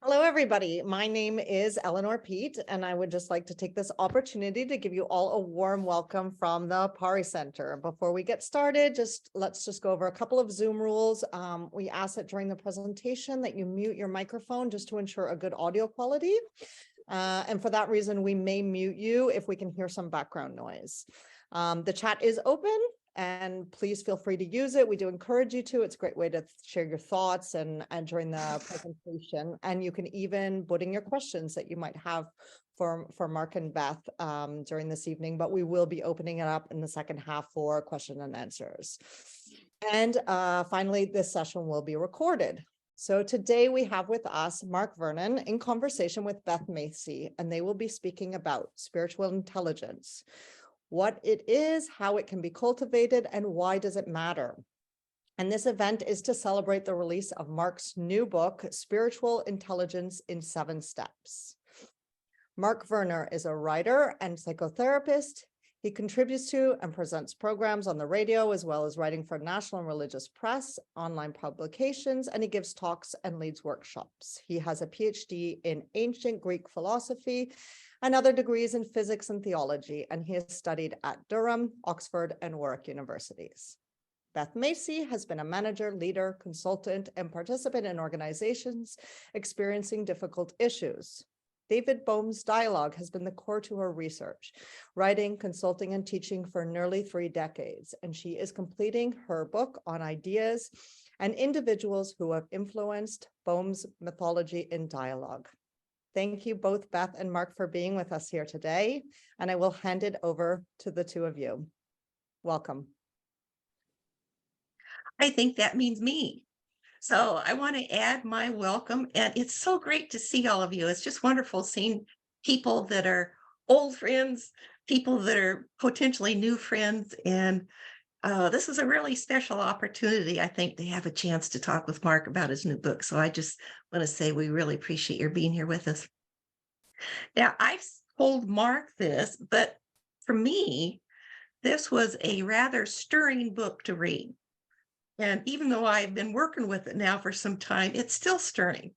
Hello, everybody. My name is Eleanor Pete, and I would just like to take this opportunity to give you all a warm welcome from the Pari Center. Before we get started, let's go over a couple of Zoom rules. We ask that during the presentation that you mute your microphone just to ensure a good audio quality. And for that reason, we may mute you if we can hear some background noise. The chat is open, and please feel free to use it. We do encourage you to. It's a great way to share your thoughts and during the presentation. And you can even put in your questions that you might have for Mark and Beth during this evening, but we will be opening it up in the second half for question and answers. And finally, this session will be recorded. So today we have with us Mark Vernon in conversation with Beth Macy, and they will be speaking about spiritual intelligence, what it is, how it can be cultivated, and why does it matter. And this event is to celebrate the release of Mark's new book, Spiritual Intelligence in 7 Steps. Mark Vernon is a writer and psychotherapist. He contributes to and presents programs on the radio, as well as writing for national and religious press, online publications, and he gives talks and leads workshops. He has a PhD in ancient Greek philosophy and other degrees in physics and theology, and he has studied at Durham, Oxford, and Warwick universities. Beth Macy has been a manager, leader, consultant, and participant in organizations experiencing difficult issues. David Boehm's dialogue has been the core to her research, writing, consulting, and teaching for nearly 3 decades, and she is completing her book on ideas and individuals who have influenced Boehm's mythology in dialogue. Thank you both, Beth and Mark, for being with us here today, and I will hand it over to the two of you. Welcome. I think that means me. So I want to add my welcome, and it's so great to see all of you. It's just wonderful seeing people that are old friends, people that are potentially new friends, and this is a really special opportunity, I think, to have a chance to talk with Mark about his new book. So I just want to say we really appreciate your being here with us. Now, I've told Mark this, but for me, this was a rather stirring book to read. And even though I've been working with it now for some time, it's still stirring.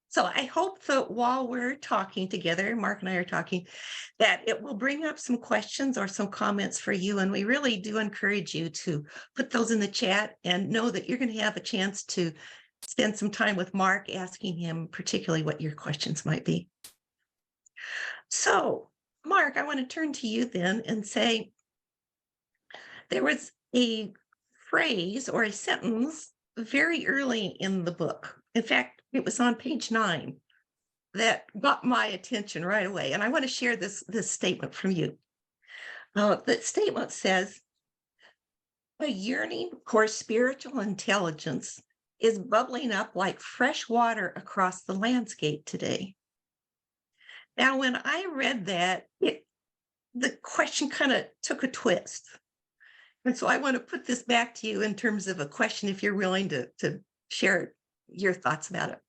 So I hope that while we're talking together, Mark and I are talking, that it will bring up some questions or some comments for you. And we really do encourage you to put those in the chat and know that you're going to have a chance to spend some time with Mark, asking him particularly what your questions might be. So, Mark, I want to turn to you then and say, there was a phrase or a sentence very early in the book. In fact, it was on page 9 that got my attention right away. And I want to share this statement from you. The statement says, a yearning for spiritual intelligence is bubbling up like fresh water across the landscape today. Now, when I read that, the question kind of took a twist. And so I want to put this back to you in terms of a question, if you're willing to share your thoughts about it.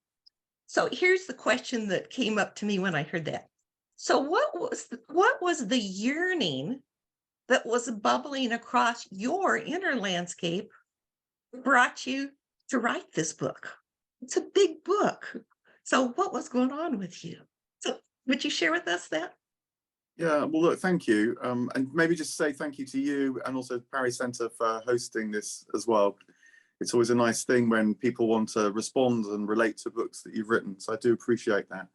So here's the question that came up to me when I heard that. So what was the yearning that was bubbling across your inner landscape that brought you to write this book? It's a big book. So what was going on with you? So would you share with us that? Yeah, well, look, thank you. And maybe just say thank you to you and also the Pari Center for hosting this as well. It's always a nice thing when people want to respond and relate to books that you've written. So I do appreciate that.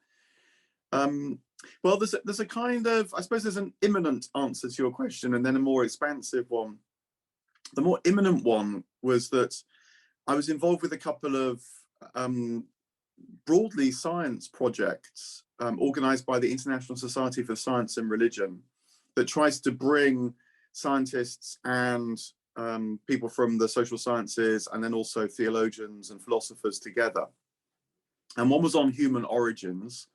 Well, there's a kind of, I suppose there's an imminent answer to your question and then a more expansive one. The more imminent one was that I was involved with a couple of broadly science projects organized by the International Society for Science and Religion that tries to bring scientists and people from the social sciences and then also theologians and philosophers together. And one was on human origins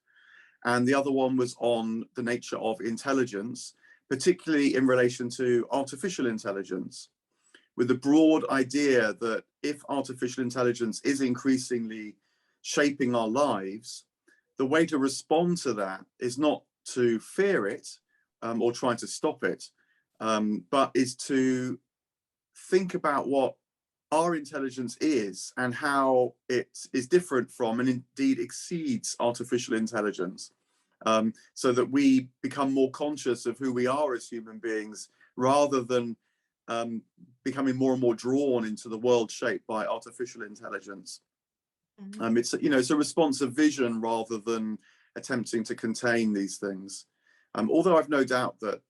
and the other one was on the nature of intelligence, particularly in relation to artificial intelligence, with the broad idea that if artificial intelligence is increasingly shaping our lives, the way to respond to that is not to fear it or try to stop it, but is to think about what our intelligence is and how it is different from and indeed exceeds artificial intelligence, so that we become more conscious of who we are as human beings rather than becoming more and more drawn into the world shaped by artificial intelligence. It's, you know, it's a response of vision rather than attempting to contain these things. Although I've no doubt that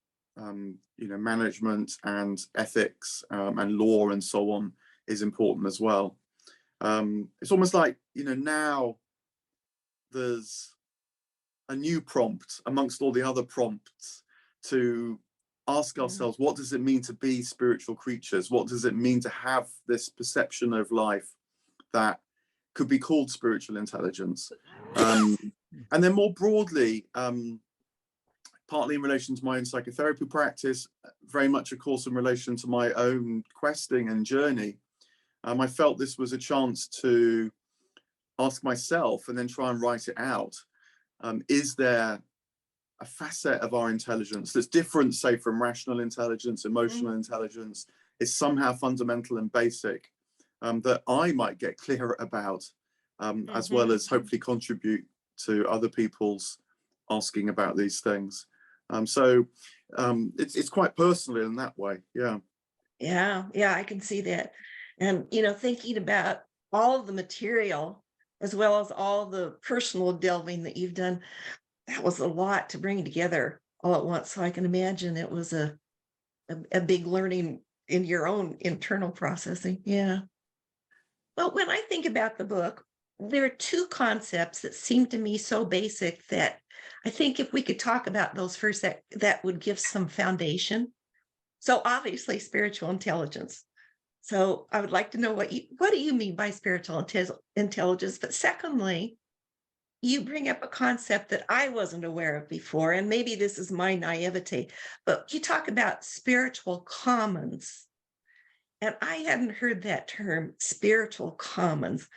you know, management and ethics and law and so on is important as well. It's almost like, you know, now there's a new prompt amongst all the other prompts to ask ourselves, what does it mean to be spiritual creatures? What does it mean to have this perception of life that could be called spiritual intelligence? And then more broadly, partly in relation to my own psychotherapy practice, very much, of course, in relation to my own questing and journey, I felt this was a chance to ask myself and then try and write it out. Is there a facet of our intelligence that's different, say, from rational intelligence, emotional intelligence, is somehow fundamental and basic, that I might get clearer about, as well as hopefully contribute to other people's asking about these things. So it's quite personal in that way. Yeah. Yeah, I can see that. And, you know, thinking about all of the material as well as all the personal delving that you've done, that was a lot to bring together all at once. So I can imagine it was a big learning in your own internal processing. Yeah. Well, when I think about the book, there are two concepts that seem to me so basic that I think if we could talk about those first, that would give some foundation. So obviously spiritual intelligence. So I would like to know what do you mean by spiritual intelligence? But secondly, you bring up a concept that I wasn't aware of before, and maybe this is my naivety, but you talk about spiritual commons. And I hadn't heard that term, spiritual commons.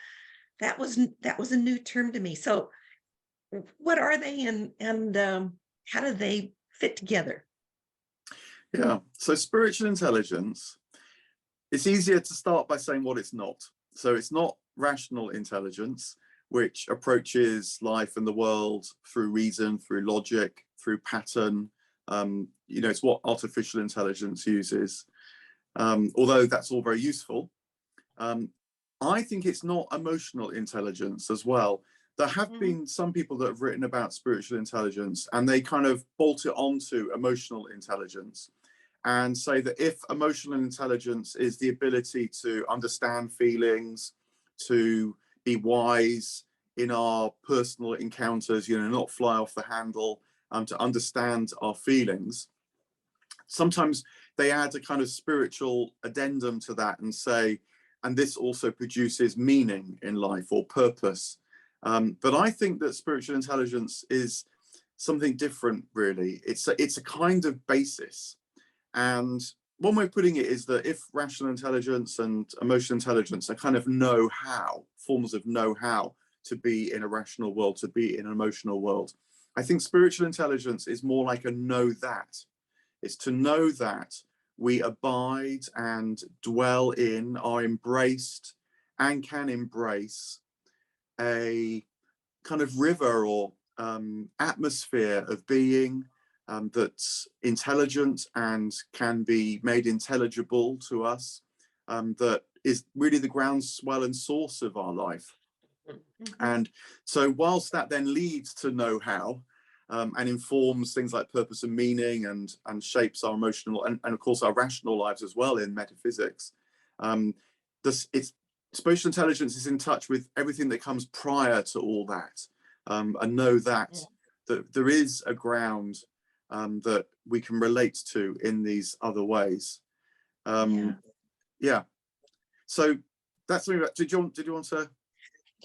That was a new term to me. So what are they, and how do they fit together? Yeah. So spiritual intelligence, it's easier to start by saying what it's not. So it's not rational intelligence, which approaches life and the world through reason, through logic, through pattern. You know, it's what artificial intelligence uses. Although that's all very useful. I think it's not emotional intelligence as well. There have been some people that have written about spiritual intelligence and they kind of bolt it onto emotional intelligence and say that if emotional intelligence is the ability to understand feelings, to be wise in our personal encounters, you know, not fly off the handle, to understand our feelings, sometimes they add a kind of spiritual addendum to that and say, and this also produces meaning in life or purpose. But I think that spiritual intelligence is something different, really. It's a kind of basis. And one way of putting it is that if rational intelligence and emotional intelligence are kind of know-how, forms of know-how to be in a rational world, to be in an emotional world, I think spiritual intelligence is more like a know that. It's to know that we abide and dwell in, are embraced and can embrace a kind of river or atmosphere of being that's intelligent and can be made intelligible to us, that is really the groundswell and source of our life. And so whilst that then leads to know-how, and informs things like purpose and meaning and shapes our emotional and of course our rational lives as well in metaphysics. Spatial intelligence is in touch with everything that comes prior to all that, and know that there is a ground that we can relate to in these other ways. Yeah. So that's something about, did you want to?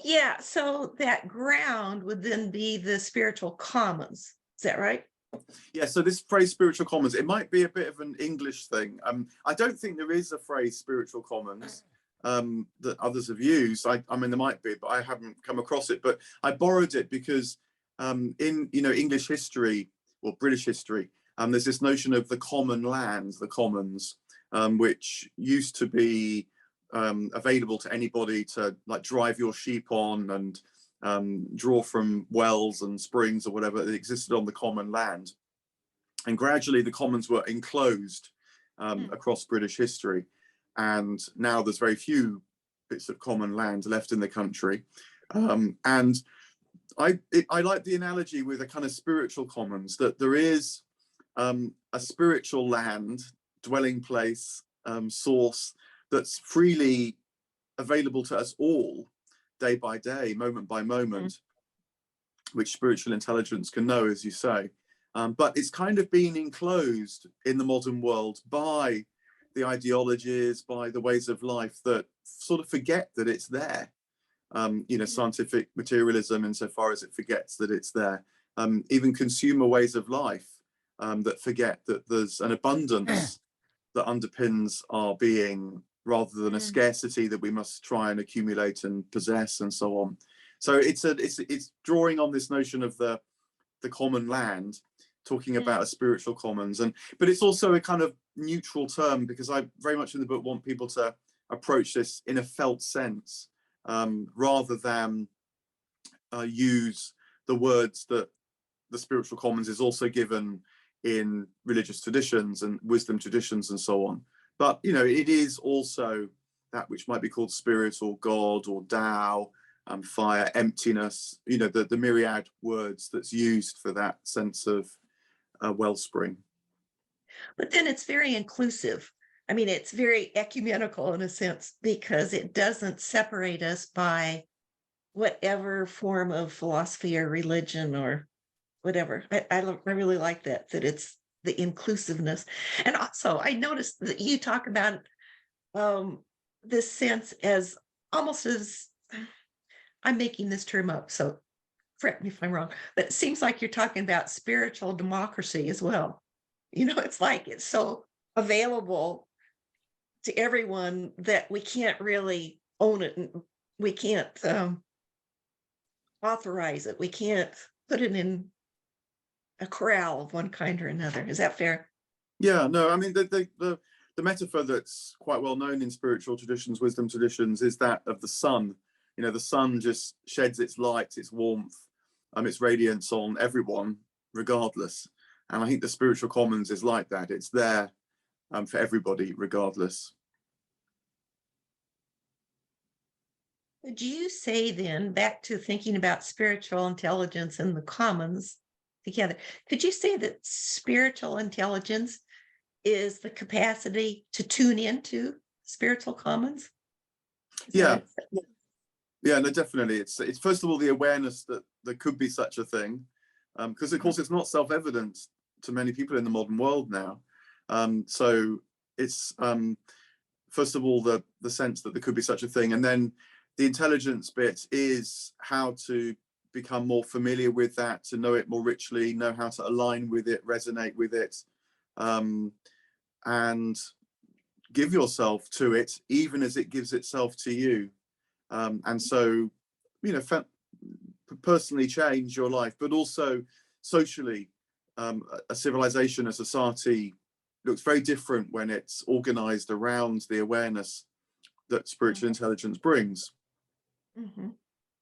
Yeah, so that ground would then be the spiritual commons. Is that right? Yeah, so this phrase spiritual commons, it might be a bit of an English thing. I don't think there is a phrase spiritual commons that others have used. I mean, there might be, but I haven't come across it. But I borrowed it because in, you know, English history or British history, there's this notion of the common lands, the commons, which used to be available to anybody to like drive your sheep on and draw from wells and springs or whatever that existed on the common land. And gradually the commons were enclosed across British history. And now there's very few bits of common land left in the country. And I like the analogy with a kind of spiritual commons, that there is a spiritual land, dwelling place, source that's freely available to us all, day by day, moment by moment, which spiritual intelligence can know, as you say. But it's kind of been enclosed in the modern world by the ideologies, by the ways of life that sort of forget that it's there. You know, scientific materialism insofar as it forgets that it's there. Even consumer ways of life that forget that there's an abundance that underpins our being, rather than a scarcity that we must try and accumulate and possess and so on. So it's drawing on this notion of the common land, talking about a spiritual commons, but it's also a kind of neutral term, because I very much in the book want people to approach this in a felt sense, rather than use the words that the spiritual commons is also given in religious traditions and wisdom traditions and so on. But, you know, it is also that which might be called spirit or God or Tao, fire, emptiness, you know, the myriad words that's used for that sense of wellspring. But then it's very inclusive. I mean, it's very ecumenical in a sense, because it doesn't separate us by whatever form of philosophy or religion or whatever. I really like that it's the inclusiveness. And also I noticed that you talk about this sense as almost as, I'm making this term up, so correct me if I'm wrong, but it seems like you're talking about spiritual democracy as well. You know, it's like it's so available to everyone that we can't really own it, and we can't authorize it. We can't put it in a corral of one kind or another. Is that fair? Yeah, no, I mean, the metaphor that's quite well known in spiritual traditions, wisdom traditions, is that of the sun. You know, the sun just sheds its light, its warmth, its radiance on everyone, regardless. And I think the spiritual commons is like that. It's there for everybody, regardless. Would you say then, back to thinking about spiritual intelligence and the commons together, could you say that spiritual intelligence is the capacity to tune into spiritual commons? Yeah. Yeah, no, definitely. It's first of all the awareness that there could be such a thing, because of course it's not self-evident to many people in the modern world now. So it's first of all the sense that there could be such a thing, and then the intelligence bit is how to become more familiar with that, to know it more richly, know how to align with it, resonate with it, and give yourself to it, even as it gives itself to you. And so, you know, personally change your life, but also socially, a civilization, a society looks very different when it's organized around the awareness that spiritual intelligence brings.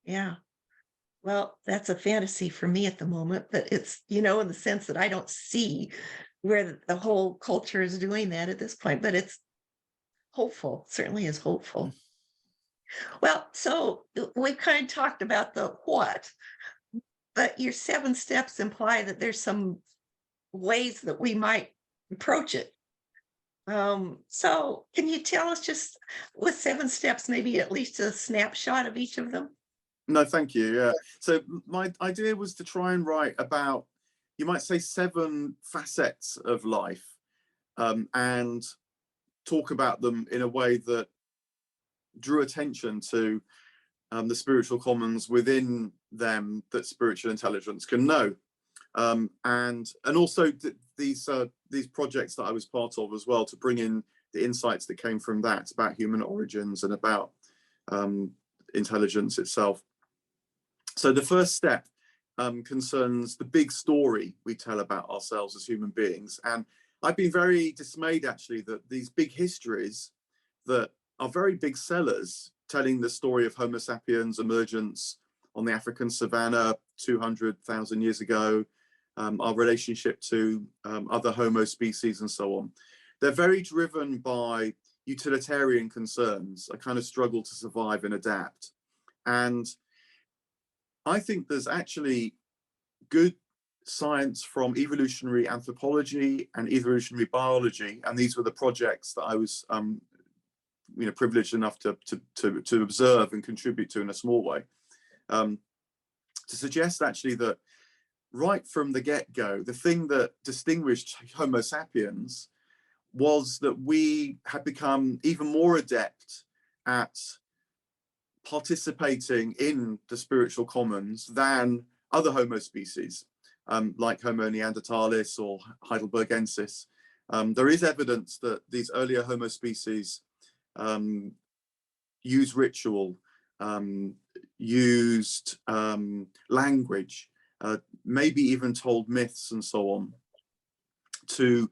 Yeah. Well, that's a fantasy for me at the moment, but it's, you know, in the sense that I don't see where the whole culture is doing that at this point, but it's hopeful, certainly is hopeful. Well, so we kind of talked about the what, but your 7 steps imply that there's some ways that we might approach it. So can you tell us, just with 7 steps, maybe at least a snapshot of each of them? No, thank you. Yeah. So my idea was to try and write about, you might say, 7 facets of life, and talk about them in a way that drew attention to the spiritual commons within them that spiritual intelligence can know, and also these projects that I was part of as well, to bring in the insights that came from that about human origins and about intelligence itself. So the first step concerns the big story we tell about ourselves as human beings, and I've been very dismayed actually that these big histories that are very big sellers, telling the story of Homo sapiens emergence on the African savanna 200,000 years ago, our relationship to other Homo species and so on. They're very driven by utilitarian concerns, a kind of struggle to survive and adapt. And I think there's actually good science from evolutionary anthropology and evolutionary biology, and these were the projects that I was privileged enough to observe and contribute to in a small way, to suggest actually that right from the get-go, the thing that distinguished Homo sapiens was that we had become even more adept at participating in the spiritual commons than other Homo species, like Homo neanderthalis or heidelbergensis. There is evidence that these earlier Homo species used ritual, used language, maybe even told myths and so on, to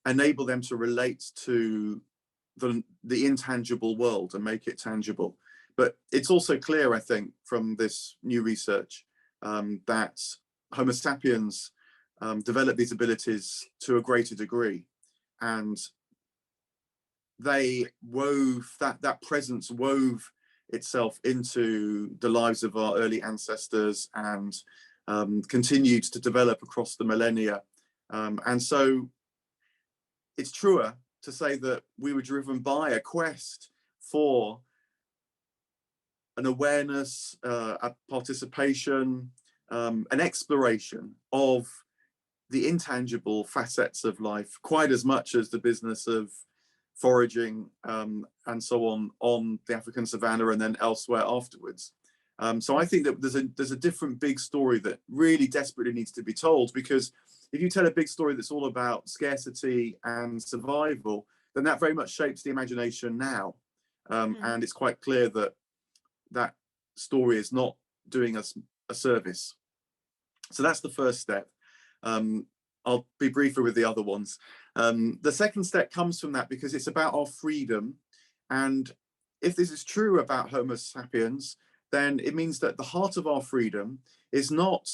enable them to relate to the intangible world and make it tangible. But it's also clear, I think, from this new research that Homo sapiens developed these abilities to a greater degree, and they wove that presence wove itself into the lives of our early ancestors and continued to develop across the millennia. And so it's truer to say that we were driven by a quest for an awareness, a participation, an exploration of the intangible facets of life, quite as much as the business of foraging and so on the African savanna and then elsewhere afterwards. So I think that there's a different big story that really desperately needs to be told, because if you tell a big story that's all about scarcity and survival, then that very much shapes the imagination now. And it's quite clear that that story is not doing us a service. So that's the first step. I'll be briefer with the other ones. The second step comes from that because it's about our freedom. And if this is true about Homo sapiens, then it means that the heart of our freedom is not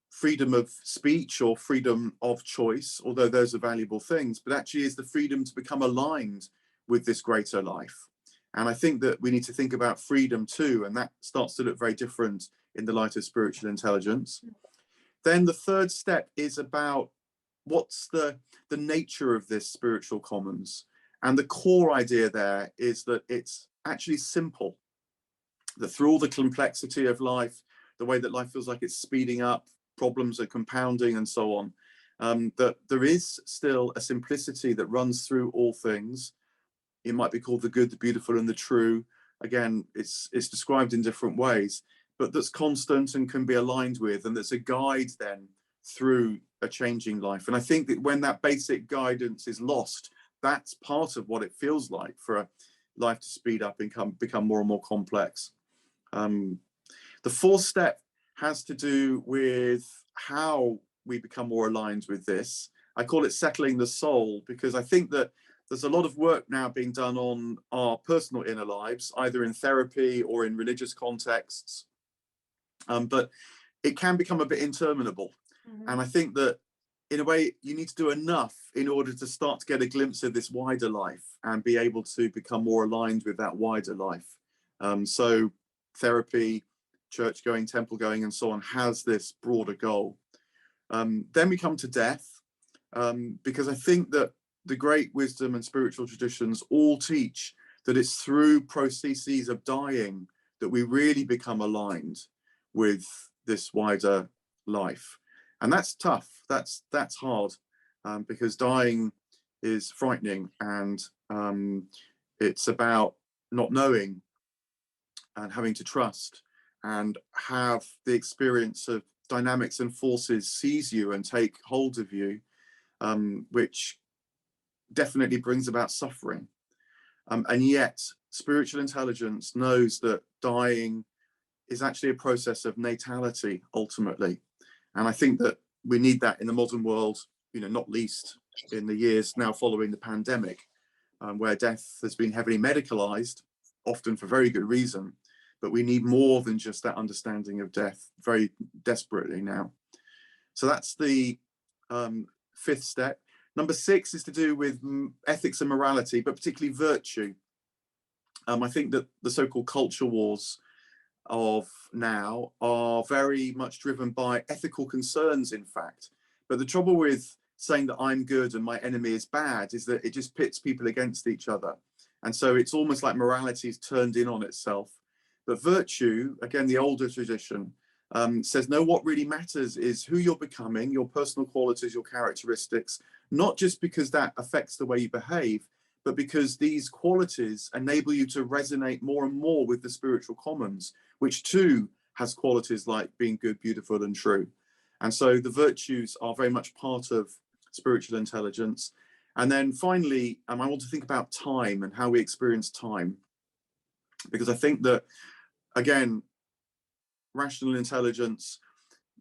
freedom of speech or freedom of choice, although those are valuable things, but actually is the freedom to become aligned with this greater life. And I think that we need to think about freedom too, and that starts to look very different in the light of spiritual intelligence. Then the third step is about what's the nature of this spiritual commons. And the core idea there is that it's actually simple, that through all the complexity of life, the way that life feels like it's speeding up, problems are compounding and so on, that there is still a simplicity that runs through all things. It might be called the good, the beautiful, and the true. Again, it's described in different ways, but that's constant and can be aligned with, and that's a guide then through a changing life. And I think that when that basic guidance is lost, that's part of what it feels like for a life to speed up and become more and more complex. The fourth step has to do with how we become more aligned with this. I call it settling the soul, because I think that there's a lot of work now being done on our personal inner lives, either in therapy or in religious contexts. But it can become a bit interminable. And I think that in a way, you need to do enough in order to start to get a glimpse of this wider life and be able to become more aligned with that wider life. So therapy, church going, temple going, and so on has this broader goal. Then we come to death, because I think that the great wisdom and spiritual traditions all teach that it's through processes of dying that we really become aligned with this wider life. And that's tough, that's hard, because dying is frightening, and it's about not knowing and having to trust and have the experience of dynamics and forces seize you and take hold of you, which definitely brings about suffering. And yet spiritual intelligence knows that dying is actually a process of natality ultimately. And I think that we need that in the modern world, not least in the years now following the pandemic, where death has been heavily medicalized often for very good reason, but we need more than just that understanding of death very desperately now. So that's the fifth step. Number 6 is to do with ethics and morality, but particularly virtue. I think that the so-called culture wars of now are very much driven by ethical concerns, in fact. But the trouble with saying that I'm good and my enemy is bad is that it just pits people against each other. And so it's almost like morality is turned in on itself. But virtue, again, the older tradition, says, no, what really matters is who you're becoming, your personal qualities, your characteristics, not just because that affects the way you behave, but because these qualities enable you to resonate more and more with the spiritual commons, which too has qualities like being good, beautiful, and true. And so the virtues are very much part of spiritual intelligence. And then finally, I want to think about time and how we experience time, because I think that, again, rational intelligence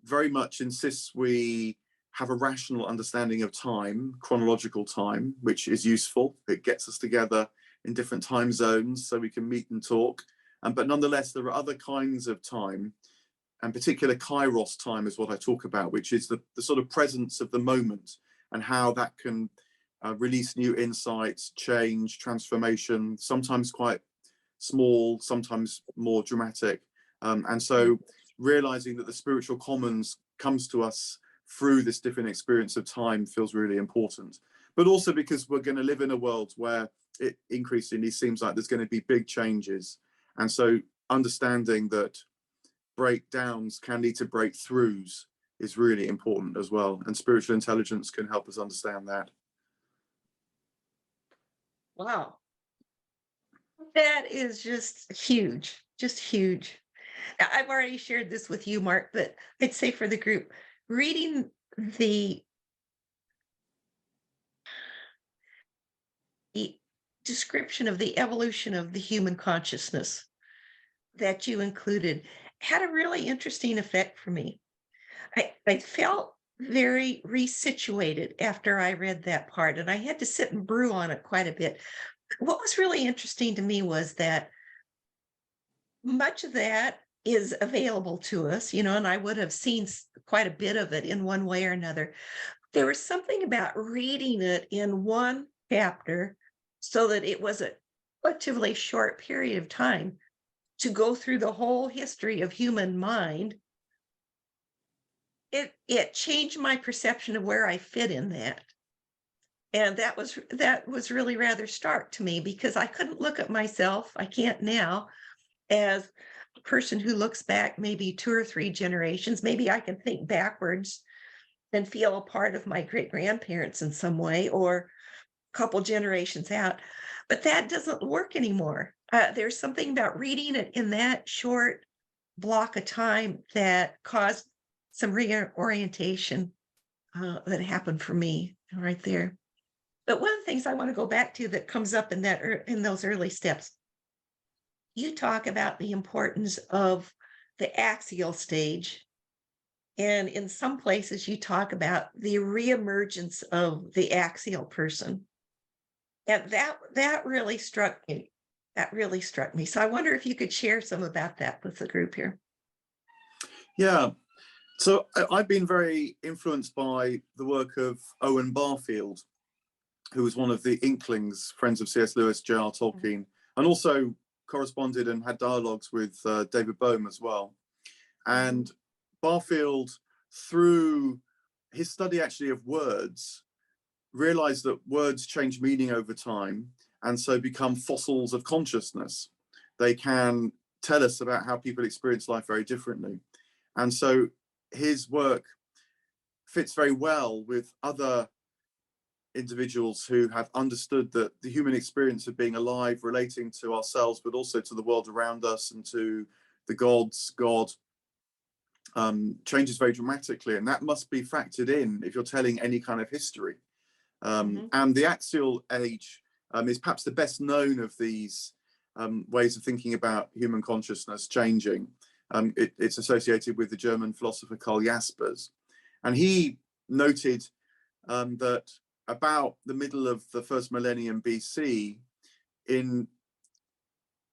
very much insists we have a rational understanding of time, chronological time, which is useful. It gets us together in different time zones so we can meet and talk. But nonetheless, there are other kinds of time, and particular kairos time is what I talk about, which is the sort of presence of the moment and how that can release new insights, change, transformation, sometimes quite small, sometimes more dramatic. And so realizing that the spiritual commons comes to us through this different experience of time feels really important. But also because we're going to live in a world where it increasingly seems like there's going to be big changes. And so understanding that breakdowns can lead to breakthroughs is really important as well. And spiritual intelligence can help us understand that. Wow. That is just huge, just huge. I've already shared this with you, Mark, but I'd say for the group, reading the description of the evolution of the human consciousness that you included had a really interesting effect for me. I felt very resituated after I read that part, and I had to sit and brew on it quite a bit. What was really interesting to me was that much of that is available to us, and I would have seen quite a bit of it in one way or another. There was something about reading it in one chapter so that it was a relatively short period of time to go through the whole history of human mind. It changed my perception of where I fit in that. And that was really rather stark to me, because I couldn't look at myself, I can't now, as a person who looks back maybe 2 or 3 generations. Maybe I can think backwards and feel a part of my great grandparents in some way, or a couple generations out. But that doesn't work anymore. There's something about reading it in that short block of time that caused some reorientation that happened for me right there. But one of the things I want to go back to that comes up in those early steps, you talk about the importance of the axial stage. And in some places, you talk about the reemergence of the axial person. And that really struck me. That really struck me. So I wonder if you could share some about that with the group here. Yeah. So I've been very influenced by the work of Owen Barfield, who was one of the Inklings, friends of C.S. Lewis, J.R. Tolkien, and also corresponded and had dialogues with David Bohm as well. And Barfield, through his study actually of words, realized that words change meaning over time and so become fossils of consciousness. They can tell us about how people experience life very differently. And so his work fits very well with other individuals who have understood that the human experience of being alive, relating to ourselves, but also to the world around us and to the gods, God, changes very dramatically. And that must be factored in if you're telling any kind of history. And the axial age is perhaps the best known of these ways of thinking about human consciousness changing. It's associated with the German philosopher Karl Jaspers. And he noted that about the middle of the first millennium BC, in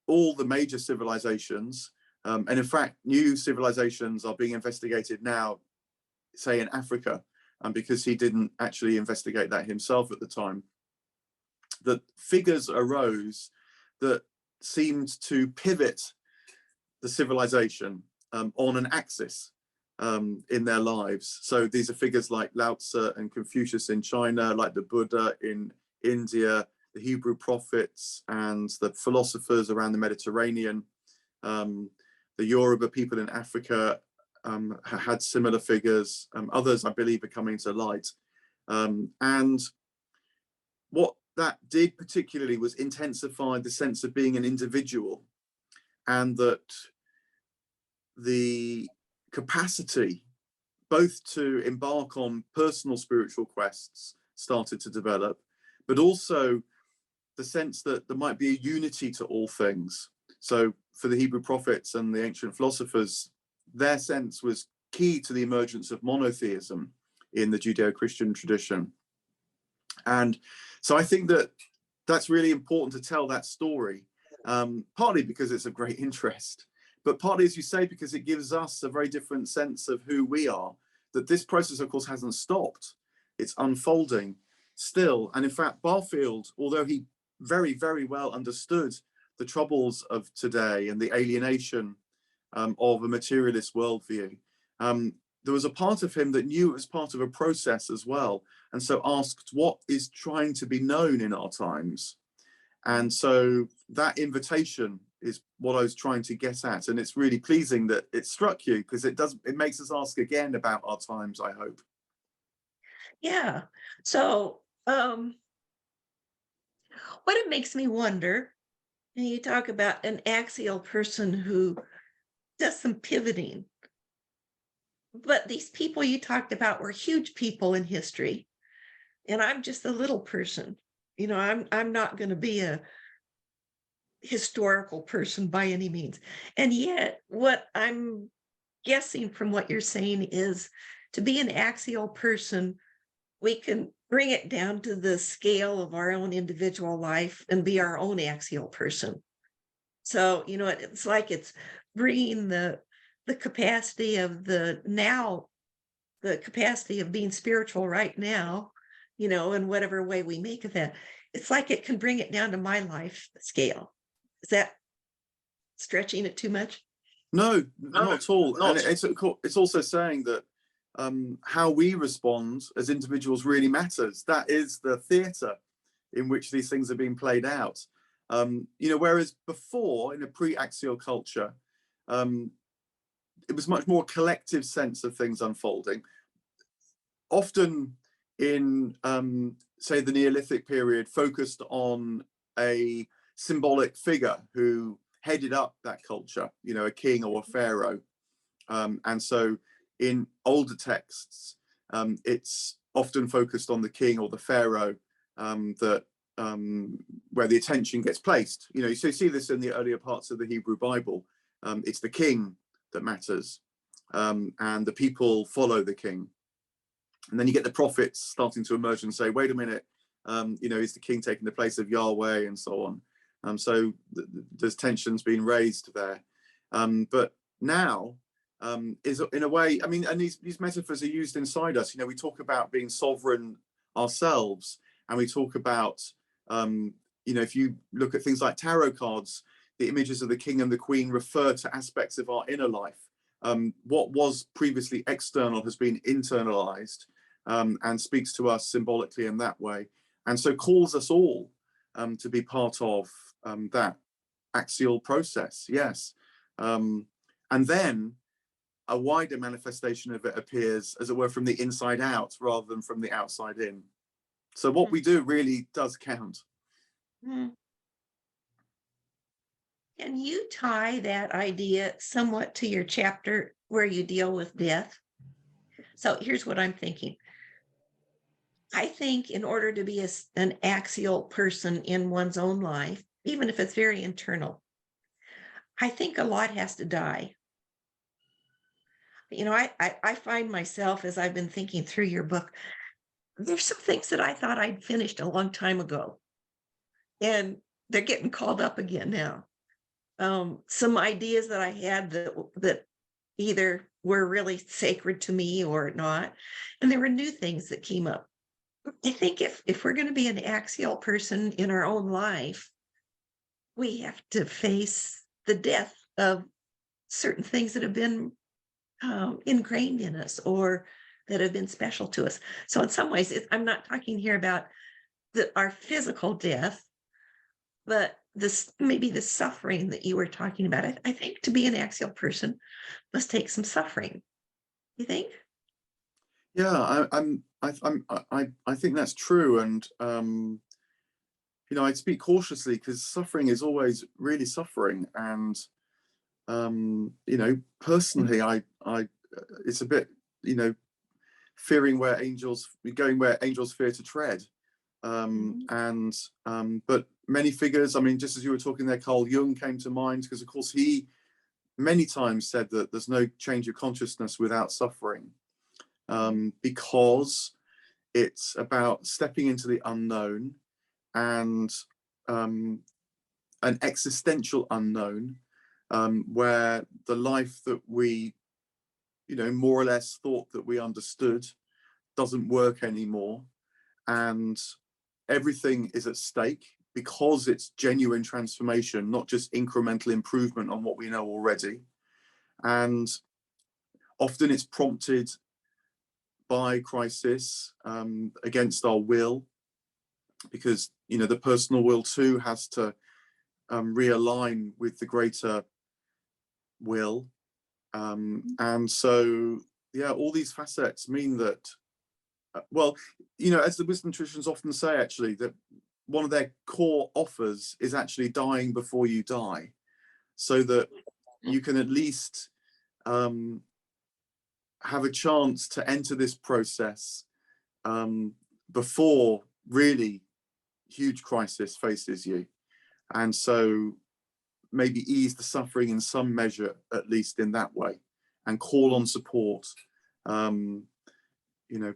all the major civilizations, and in fact, new civilizations are being investigated now, say in Africa, because he didn't actually investigate that himself at the time, that figures arose that seemed to pivot the civilization on an axis in their lives. So these are figures like Lao Tzu and Confucius in China, like the Buddha in India, the Hebrew prophets and the philosophers around the Mediterranean. The Yoruba people in Africa had similar figures. Others, I believe, are coming to light. And what that did particularly was intensify the sense of being an individual, and that the capacity both to embark on personal spiritual quests started to develop, but also the sense that there might be a unity to all things. So for the Hebrew prophets and the ancient philosophers, their sense was key to the emergence of monotheism in the Judeo-Christian tradition. And so I think that that's really important to tell that story, partly because it's of great interest, but partly, as you say, because it gives us a very different sense of who we are, that this process, of course, hasn't stopped. It's unfolding still. And in fact, Barfield, although he very, very well understood the troubles of today and the alienation of a materialist worldview, there was a part of him that knew it was part of a process as well, and so asked what is trying to be known in our times. And so that invitation is what I was trying to get at, and it's really pleasing that it struck you, because it makes us ask again about our times, I hope. Yeah. So what it makes me wonder, and you talk about an axial person who does some pivoting, but these people you talked about were huge people in history, and I'm just a little person. You know, I'm not going to be a historical person by any means. And yet what I'm guessing from what you're saying is, to be an axial person, we can bring it down to the scale of our own individual life and be our own axial person. So, you know, it's like it's bringing the capacity of the capacity of being spiritual right now, you know, in whatever way we make of that. It's like it can bring it down to my life scale. Is that stretching it too much? No, not at all. And it's also saying that how we respond as individuals really matters. That is the theatre in which these things are being played out. You know, whereas before, in a pre-axial culture, it was much more collective sense of things unfolding. Often in, say, the Neolithic period, focused on a symbolic figure who headed up that culture, you know, a king or a pharaoh. And so in older texts, it's often focused on the king or the pharaoh, where the attention gets placed. You know, so you see this in the earlier parts of the Hebrew Bible. It's the king that matters, and the people follow the king. And then you get the prophets starting to emerge and say, wait a minute, you know, is the king taking the place of Yahweh, and so on. So there's tensions being raised there. But now is in a way, I mean, and these metaphors are used inside us. You know, we talk about being sovereign ourselves, and we talk about, you know, if you look at things like tarot cards, the images of the king and the queen refer to aspects of our inner life. What was previously external has been internalized, and speaks to us symbolically in that way, and so calls us all to be part of that axial process. Yes. And then a wider manifestation of it appears, as it were, from the inside out rather than from the outside in. So what we do really does count. Can you tie that idea somewhat to your chapter where you deal with death? So here's what I'm thinking. I think in order to be an axial person in one's own life, even if it's very internal, I think a lot has to die. You know, I find myself, as I've been thinking through your book, there's some things that I thought I'd finished a long time ago, and they're getting called up again now. some ideas that I had that either were really sacred to me or not. And there were new things that came up. I think if we're going to be an axial person in our own life, we have to face the death of certain things that have been ingrained in us or that have been special to us. So in some ways, I'm not talking here about our physical death, but this maybe the suffering that you were talking about. I think to be an axial person must take some suffering. You think? Yeah, I think that's true, and you know, I'd speak cautiously because suffering is always really suffering, and you know, personally, it's a bit, you know, fearing where angels going where angels fear to tread, and but many figures. I mean, just as you were talking there, Carl Jung came to mind because, of course, he many times said that there's no change of consciousness without suffering. Because it's about stepping into the unknown and an existential unknown, where the life that we, you know, more or less thought that we understood doesn't work anymore, and everything is at stake because it's genuine transformation, not just incremental improvement on what we know already. And often it's prompted by crisis, against our will, because, you know, the personal will too has to realign with the greater will, and so yeah, all these facets mean that, well, you know, as the wisdom traditions often say, actually, that one of their core offers is actually dying before you die, so that you can at least have a chance to enter this process before really huge crisis faces you, and so maybe ease the suffering in some measure, at least in that way, and call on support, you know,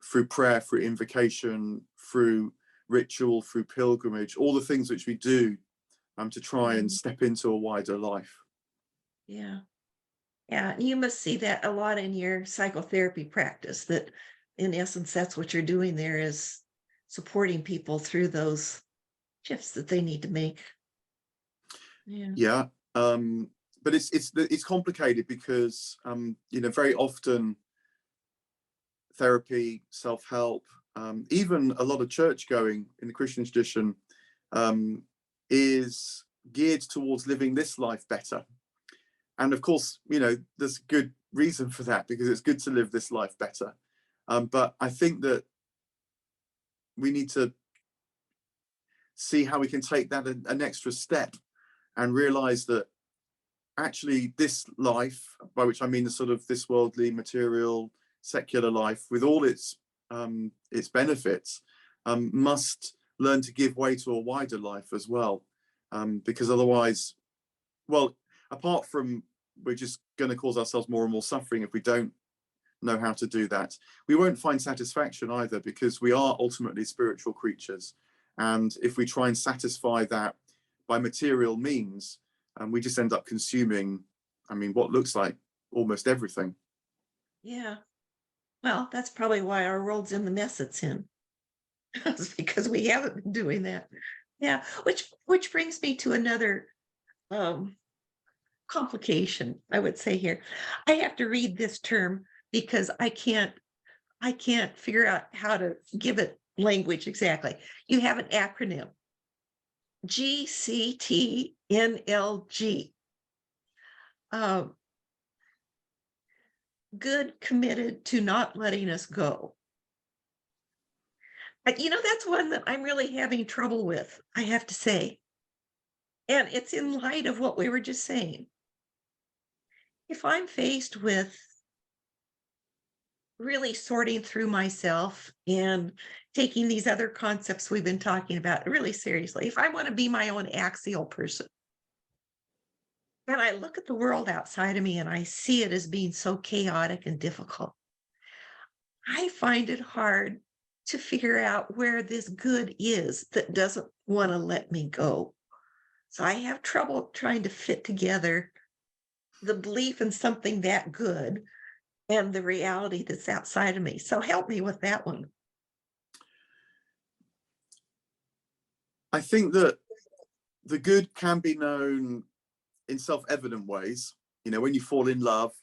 through prayer, through invocation, through ritual, through pilgrimage, all the things which we do to try and step into a wider life. Yeah. Yeah, you must see that a lot in your psychotherapy practice, that in essence, that's what you're doing there, is supporting people through those shifts that they need to make. Yeah. Yeah, but it's complicated because you know, very often therapy, self-help, even a lot of church going in the Christian tradition is geared towards living this life better. And of course, you know, there's good reason for that, because it's good to live this life better. But I think that we need to see how we can take that an extra step and realize that actually this life, by which I mean the sort of this worldly, material, secular life, with all its benefits, must learn to give way to a wider life as well, because otherwise, well, apart from we're just going to cause ourselves more and more suffering if we don't know how to do that, we won't find satisfaction either, because we are ultimately spiritual creatures, and if we try and satisfy that by material means, we just end up consuming, I mean, what looks like almost everything. Yeah. Well, that's probably why our world's in the mess it's in. It's because we haven't been doing that. Yeah. Which brings me to another complication, I would say here. I have to read this term because I can't figure out how to give it language exactly. You have an acronym, GCTNLG. Good, committed to not letting us go. You know, that's one that I'm really having trouble with, I have to say. And it's in light of what we were just saying. If I'm faced with really sorting through myself and taking these other concepts we've been talking about really seriously, if I want to be my own axial person, and I look at the world outside of me and I see it as being so chaotic and difficult, I find it hard to figure out where this good is that doesn't want to let me go. So I have trouble trying to fit together the belief in something that good and the reality that's outside of me. So help me with that one. I think that the good can be known in self-evident ways. You know, when you fall in love,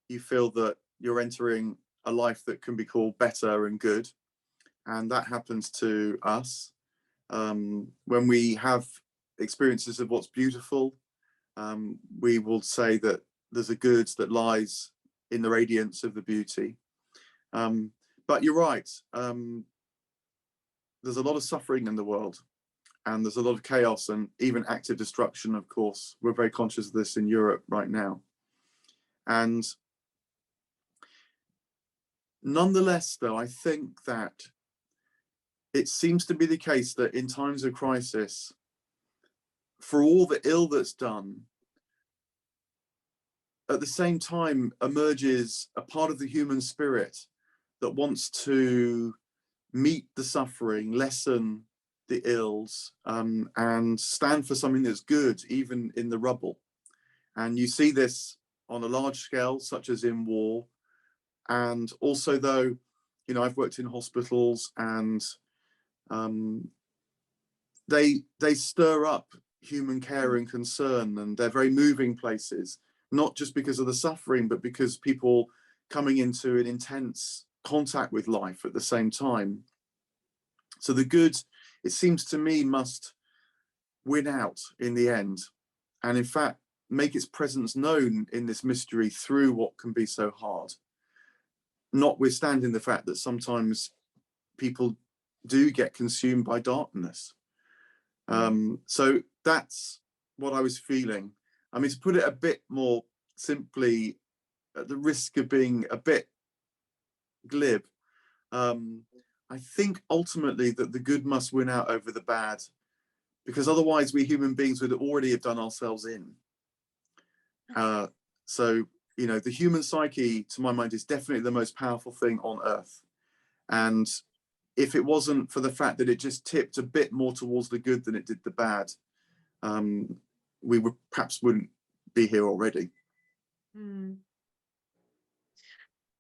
you feel that you're entering a life that can be called better and good. And that happens to us. When we have experiences of what's beautiful, we will say that there's a good that lies in the radiance of the beauty. But you're right. There's a lot of suffering in the world, and there's a lot of chaos and even active destruction, of course. We're very conscious of this in Europe right now. And nonetheless, though, I think that it seems to be the case that in times of crisis, for all the ill that's done, at the same time emerges a part of the human spirit that wants to meet the suffering, lessen the ills, and stand for something that's good, even in the rubble. And you see this on a large scale, such as in war. And also, though, you know, I've worked in hospitals, and they stir up human care and concern, and they're very moving places, not just because of the suffering, but because people coming into an intense contact with life at the same time. So the good, it seems to me, must win out in the end, and in fact make its presence known in this mystery through what can be so hard, notwithstanding the fact that sometimes people do get consumed by darkness. So that's what I was feeling. I mean, to put it a bit more simply, at the risk of being a bit glib, I think ultimately that the good must win out over the bad, because otherwise we human beings would already have done ourselves in. So, you know, the human psyche, to my mind, is definitely the most powerful thing on earth. And if it wasn't for the fact that it just tipped a bit more towards the good than it did the bad, we would perhaps wouldn't be here already.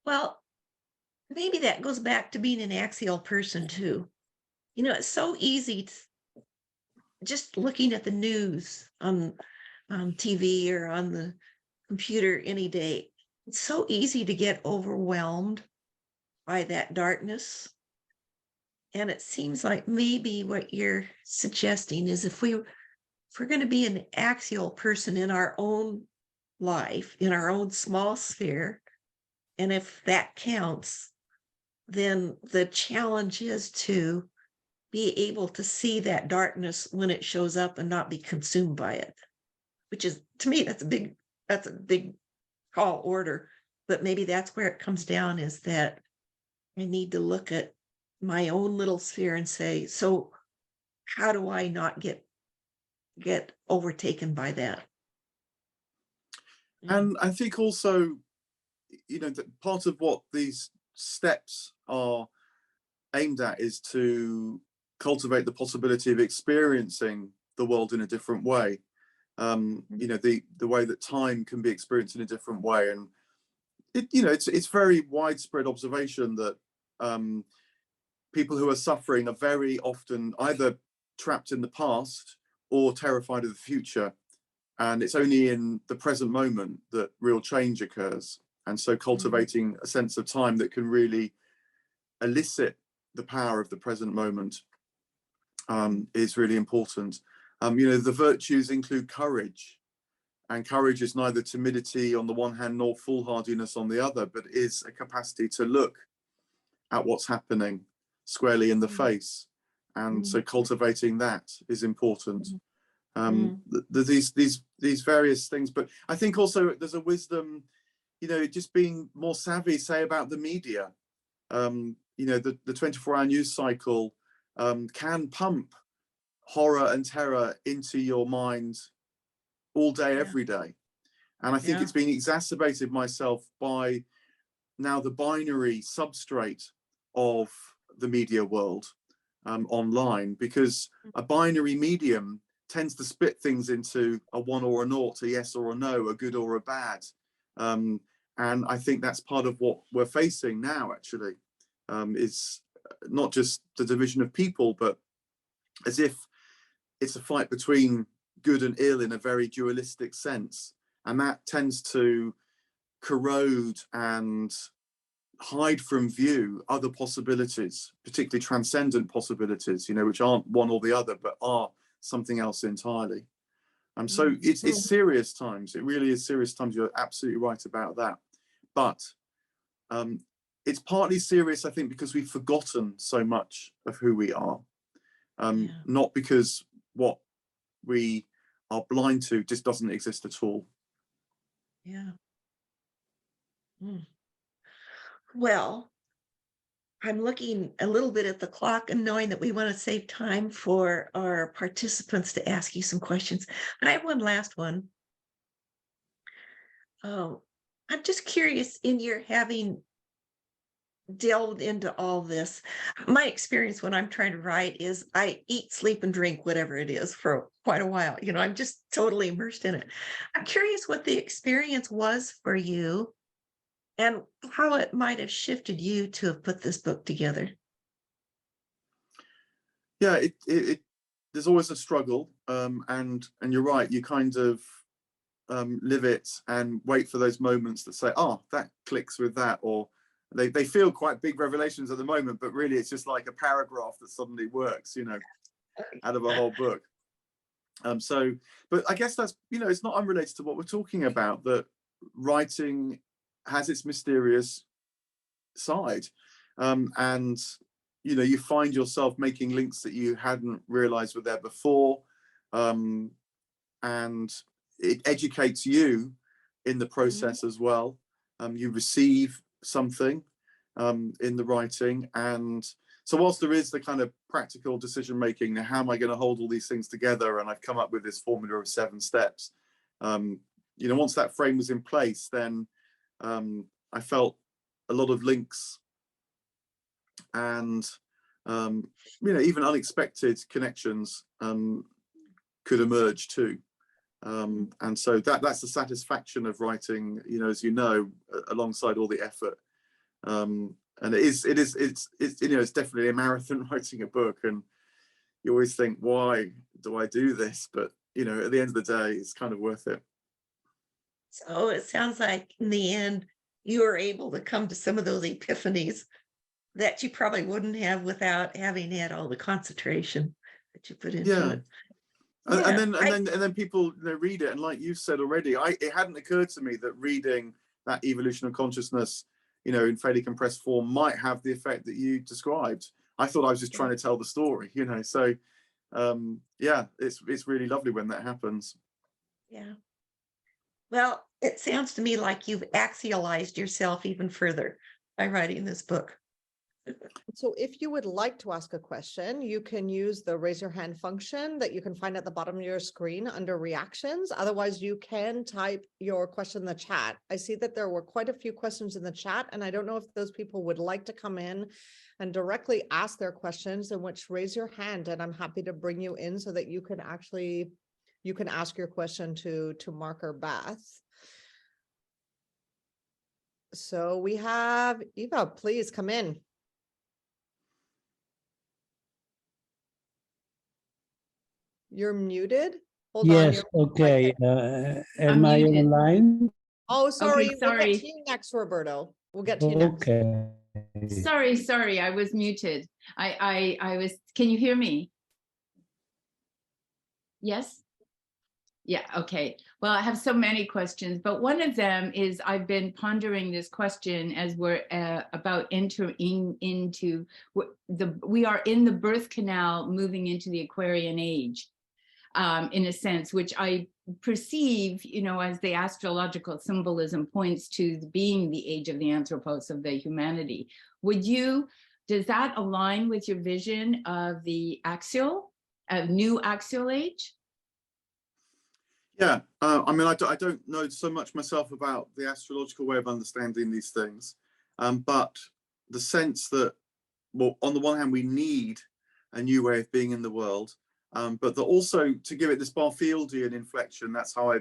Well, maybe that goes back to being an axial person too. You know, it's so easy to, just looking at the news on TV or on the computer any day. It's so easy to get overwhelmed by that darkness. And it seems like maybe what you're suggesting is if we're going to be an axial person in our own life, in our own small sphere, and if that counts, then the challenge is to be able to see that darkness when it shows up and not be consumed by it, which is, to me, that's a big tall order. But maybe that's where it comes down, is that I need to look at my own little sphere and say, so how do I not get overtaken by that? And I think also, you know, that part of what these steps are aimed at is to cultivate the possibility of experiencing the world in a different way. You know, the way that time can be experienced in a different way. And it, you know, it's very widespread observation that people who are suffering are very often either trapped in the past or terrified of the future. And it's only in the present moment that real change occurs. And so cultivating a sense of time that can really elicit the power of the present moment is really important. You know, the virtues include courage, and courage is neither timidity on the one hand nor foolhardiness on the other, but is a capacity to look at what's happening squarely in the face. And so cultivating that is important. These various things, but I think also there's a wisdom, you know, just being more savvy, say, about the media. You know, the 24-hour news cycle can pump horror and terror into your mind all day, every day. And I think it's being exacerbated myself by now the binary substrate of the media world online, because a binary medium tends to split things into a 1 or a 0, a yes or a no, a good or a bad. And I think that's part of what we're facing now, actually, is not just the division of people, but as if it's a fight between good and ill in a very dualistic sense. And that tends to corrode and hide from view other possibilities, particularly transcendent possibilities, you know, which aren't one or the other, but are something else entirely. So it's serious times. It really is serious times. You're absolutely right about that. But it's partly serious, I think, because we've forgotten so much of who we are. Not because what we are blind to just doesn't exist at all. Yeah. Well, I'm looking a little bit at the clock and knowing that we want to save time for our participants to ask you some questions. But I have one last one. Oh, I'm just curious, in your having delved into all this, my experience when I'm trying to write is I eat, sleep, and drink whatever it is for quite a while. You know, I'm just totally immersed in it. I'm curious what the experience was for you and how it might have shifted you to have put this book together. Yeah, there's always a struggle, and you're right. You kind of live it and wait for those moments that say, "Oh, that clicks with that," or they feel quite big revelations at the moment, but really it's just like a paragraph that suddenly works, you know, out of a whole book. But I guess that's, you know, it's not unrelated to what we're talking about, that writing has its mysterious side, and you know, you find yourself making links that you hadn't realized were there before, and it educates you in the process as well. You receive something in the writing, and so whilst there is the kind of practical decision making, now how am I going to hold all these things together, and I've come up with this formula of 7 steps, you know, once that frame was in place, then I felt a lot of links and you know, even unexpected connections could emerge too. And so that's the satisfaction of writing, you know, as you know, alongside all the effort. And it's you know, it's definitely a marathon writing a book, and you always think, why do I do this? But you know, at the end of the day, it's kind of worth it. So it sounds like in the end, you were able to come to some of those epiphanies that you probably wouldn't have without having had all the concentration that you put into it. Yeah. And Yeah, then people, you know, read it, and like you've said already, it hadn't occurred to me that reading that evolution of consciousness, you know, in fairly compressed form might have the effect that you described. I thought I was just trying to tell the story, you know. So yeah, it's really lovely when that happens. Yeah. Well, it sounds to me like you've axialized yourself even further by writing this book. So if you would like to ask a question, you can use the raise your hand function that you can find at the bottom of your screen under reactions. Otherwise, you can type your question in the chat. I see that there were quite a few questions in the chat, and I don't know if those people would like to come in and directly ask their questions, in which raise your hand, and I'm happy to bring you in so that you can ask your question to Mark or Beth. So we have Eva, please come in. You're muted. Hold on. Yes, okay. Am I muted. online? Oh, sorry. Okay, We'll get sorry. to you next, Roberto. We'll get to you next. Okay. Sorry, I was muted. I was, can you hear me? Yes? Yeah, okay. Well, I have so many questions, but one of them is I've been pondering this question as we're about entering into we are in the birth canal moving into the Aquarian age, in a sense, which I perceive, you know, as the astrological symbolism points to being the age of the Anthropos, of the humanity. Does that align with your vision of the new axial age? Yeah, I mean, I don't know so much myself about the astrological way of understanding these things, but the sense that, well, on the one hand, we need a new way of being in the world, but also to give it this Barfieldian inflection. That's how I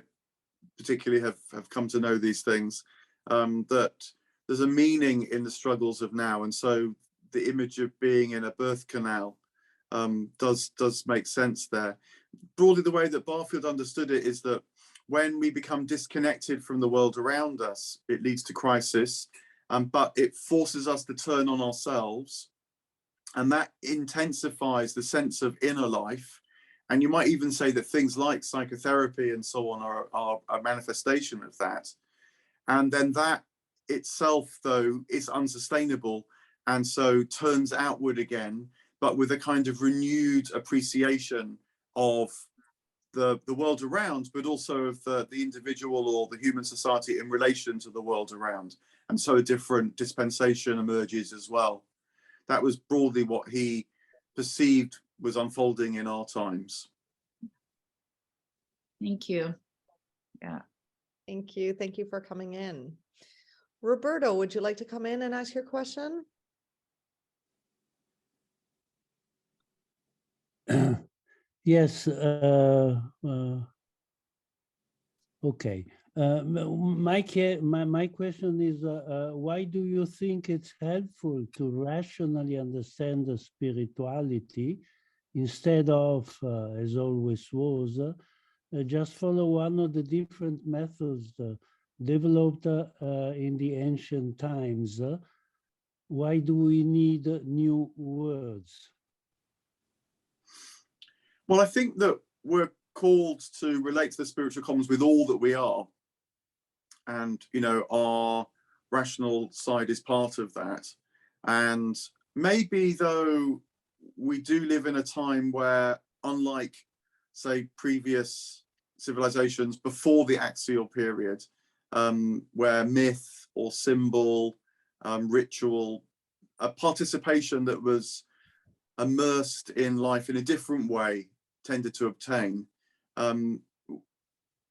particularly have come to know these things, that there's a meaning in the struggles of now. And so the image of being in a birth canal does make sense there. Broadly, the way that Barfield understood it is that when we become disconnected from the world around us, it leads to crisis, but it forces us to turn on ourselves, and that intensifies the sense of inner life. And you might even say that things like psychotherapy and so on are a manifestation of that. And then that itself, though, is unsustainable, and so turns outward again, but with a kind of renewed appreciation of the world around, but also of the individual or the human society in relation to the world around. And so a different dispensation emerges as well. That was broadly what he perceived was unfolding in our times. Thank you. Yeah. Thank you. Thank you for coming in. Roberto, would you like to come in and ask your question? Yes. Okay. My question is, why do you think it's helpful to rationally understand the spirituality instead of, as always was, just follow one of the different methods developed in the ancient times? Why do we need new words? Well, I think that we're called to relate to the spiritual commons with all that we are. And, you know, our rational side is part of that. And maybe, though, we do live in a time where, unlike, say, previous civilizations before the axial period, where myth or symbol, ritual, a participation that was immersed in life in a different way tended to obtain, the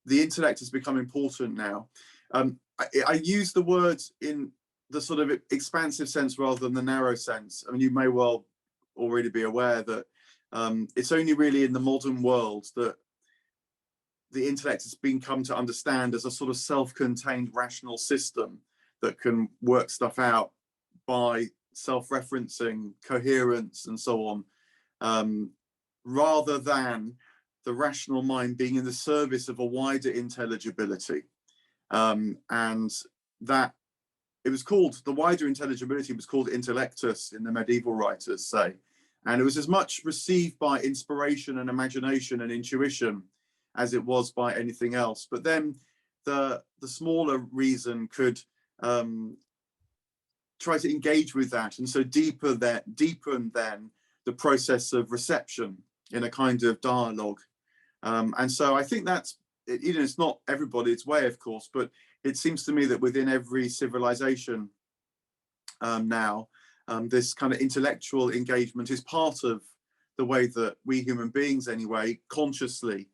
intellect has become important now. I use the word in the sort of expansive sense rather than the narrow sense. I mean, you may well already be aware that it's only really in the modern world that the intellect has been come to understand as a sort of self-contained rational system that can work stuff out by self-referencing, coherence, and so on, rather than the rational mind being in the service of a wider intelligibility. And that it was called, the wider intelligibility was called intellectus in the medieval writers say. And it was as much received by inspiration and imagination and intuition as it was by anything else. But then the smaller reason could try to engage with that, and so deepen then the process of reception in a kind of dialogue. And so I think that's, you know, it's not everybody's way, of course, but it seems to me that within every civilization now, this kind of intellectual engagement is part of the way that we human beings, anyway, consciously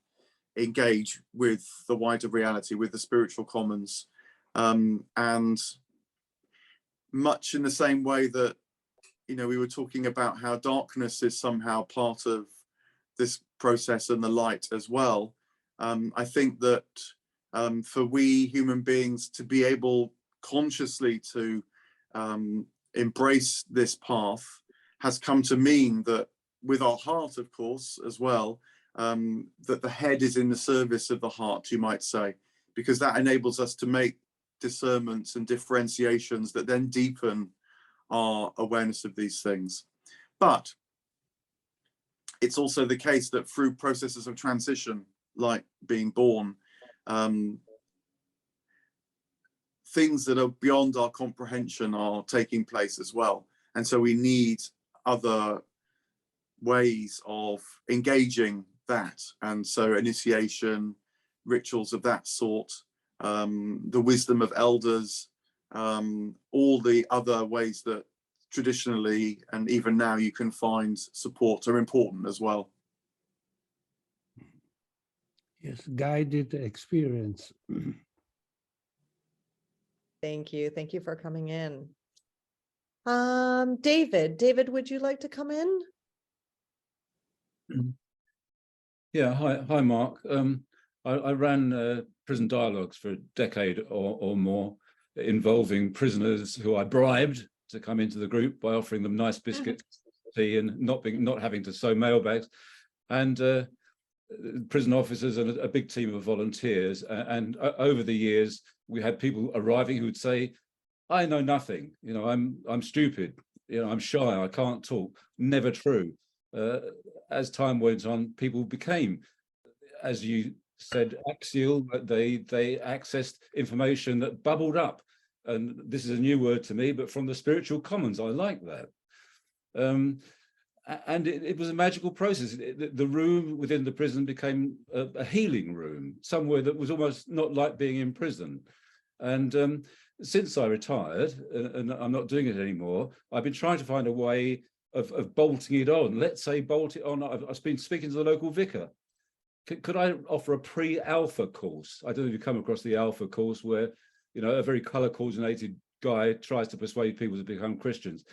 engage with the wider reality, with the spiritual commons. And much in the same way that, you know, we were talking about how darkness is somehow part of this process and the light as well. I think that for we human beings to be able consciously to embrace this path has come to mean that with our heart, of course, as well, that the head is in the service of the heart, you might say, because that enables us to make discernments and differentiations that then deepen our awareness of these things. But it's also the case that through processes of transition, like being born, things that are beyond our comprehension are taking place as well. And so we need other ways of engaging that. And so initiation, rituals of that sort, the wisdom of elders, all the other ways that traditionally and even now you can find support are important as well. Yes, guided experience. Thank you. Thank you for coming in. David, would you like to come in? Yeah, hi, Mark. I ran prison dialogues for a decade or more, involving prisoners who I bribed to come into the group by offering them nice biscuits, tea, and not having to sew mailbags, and prison officers and a big team of volunteers. And over the years, we had people arriving who would say, "I know nothing. You know, I'm stupid. You know, I'm shy. I can't talk." Never true. As time went on, people became, as you said, axial. They accessed information that bubbled up, and this is a new word to me, but from the spiritual commons. I like that. And it was a magical process. The room within the prison became a healing room, somewhere that was almost not like being in prison. And since I retired, and I'm not doing it anymore, I've been trying to find a way of bolting it on. Let's say bolt it on. I've been speaking to the local vicar. Could I offer a pre-alpha course? I don't know if you've come across the alpha course, where, you know, a very color coordinated guy tries to persuade people to become Christians.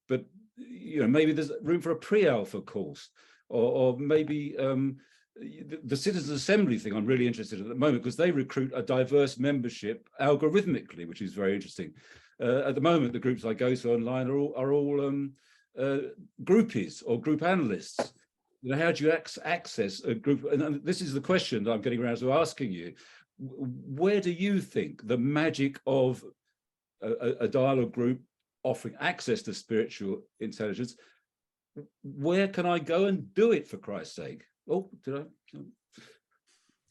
But, you know, maybe there's room for a pre-alpha course, or maybe the Citizens Assembly thing I'm really interested in at the moment, because they recruit a diverse membership algorithmically, which is very interesting. At the moment, the groups I go to online are all groupies or group analysts. You know, how do you access a group? And this is the question that I'm getting around to asking you. Where do you think the magic of a dialogue group offering access to spiritual intelligence, where can I go and do it, for Christ's sake? Oh, did I?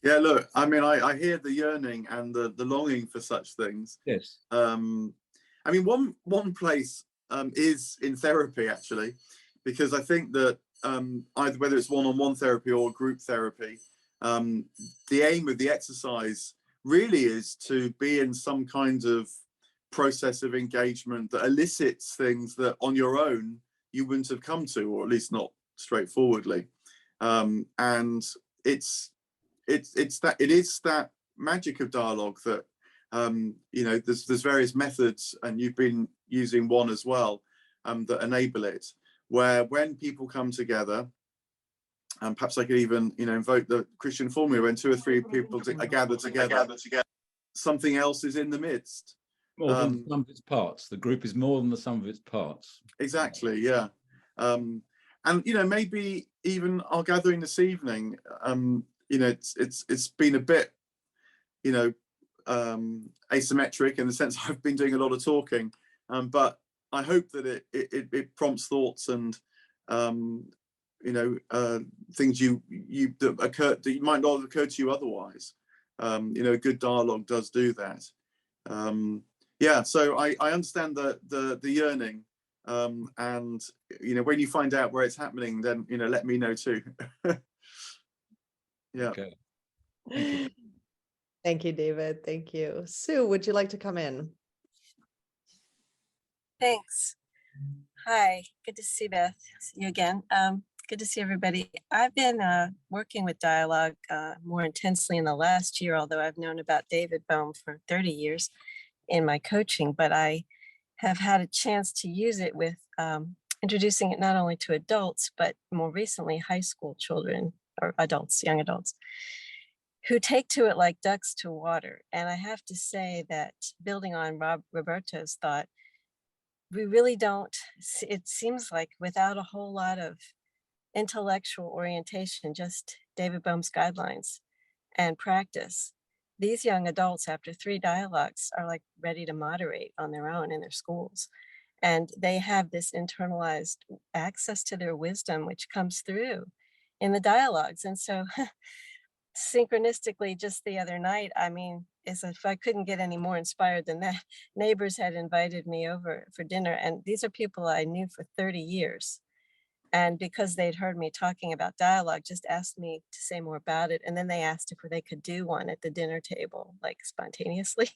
Yeah, look, I mean, I hear the yearning and the longing for such things. Yes. I mean, one place is in therapy, actually, because I think that either whether it's one-on-one therapy or group therapy, the aim of the exercise really is to be in some kind of process of engagement that elicits things that on your own you wouldn't have come to, or at least not straightforwardly. And it is that magic of dialogue that you know, there's various methods, and you've been using one as well, that enable it, where when people come together, and perhaps I could even, you know, invoke the Christian formula: when two or three people are gathered together, something else is in the midst. More than the sum of its parts. The group is more than the sum of its parts. Exactly, yeah. And, you know, maybe even our gathering this evening, you know, it's been a bit, you know, asymmetric in the sense I've been doing a lot of talking, but I hope that it prompts thoughts and, you know, things that occur that might not have occurred to you otherwise. You know, good dialogue does do that. Yeah, so I understand the yearning, and, you know, when you find out where it's happening, then, you know, let me know too. Yeah. Okay. Thank you. Thank you, David. Thank you. Sue, would you like to come in? Thanks. Hi, good to see Beth, you again. Good to see everybody. I've been working with dialogue more intensely in the last year, although I've known about David Bohm for 30 years in my coaching, but I have had a chance to use it with introducing it not only to adults, but more recently high school children or adults, young adults, who take to it like ducks to water. And I have to say that, building on Roberto's thought, we really don't, it seems like without a whole lot of intellectual orientation, just David Bohm's guidelines and practice, these young adults, after 3 dialogues, are like ready to moderate on their own in their schools. And they have this internalized access to their wisdom, which comes through in the dialogues. And so synchronistically, just the other night, I mean, as if I couldn't get any more inspired than that, neighbors had invited me over for dinner. And these are people I knew for 30 years. And because they'd heard me talking about dialogue, just asked me to say more about it. And then they asked if they could do one at the dinner table, like spontaneously.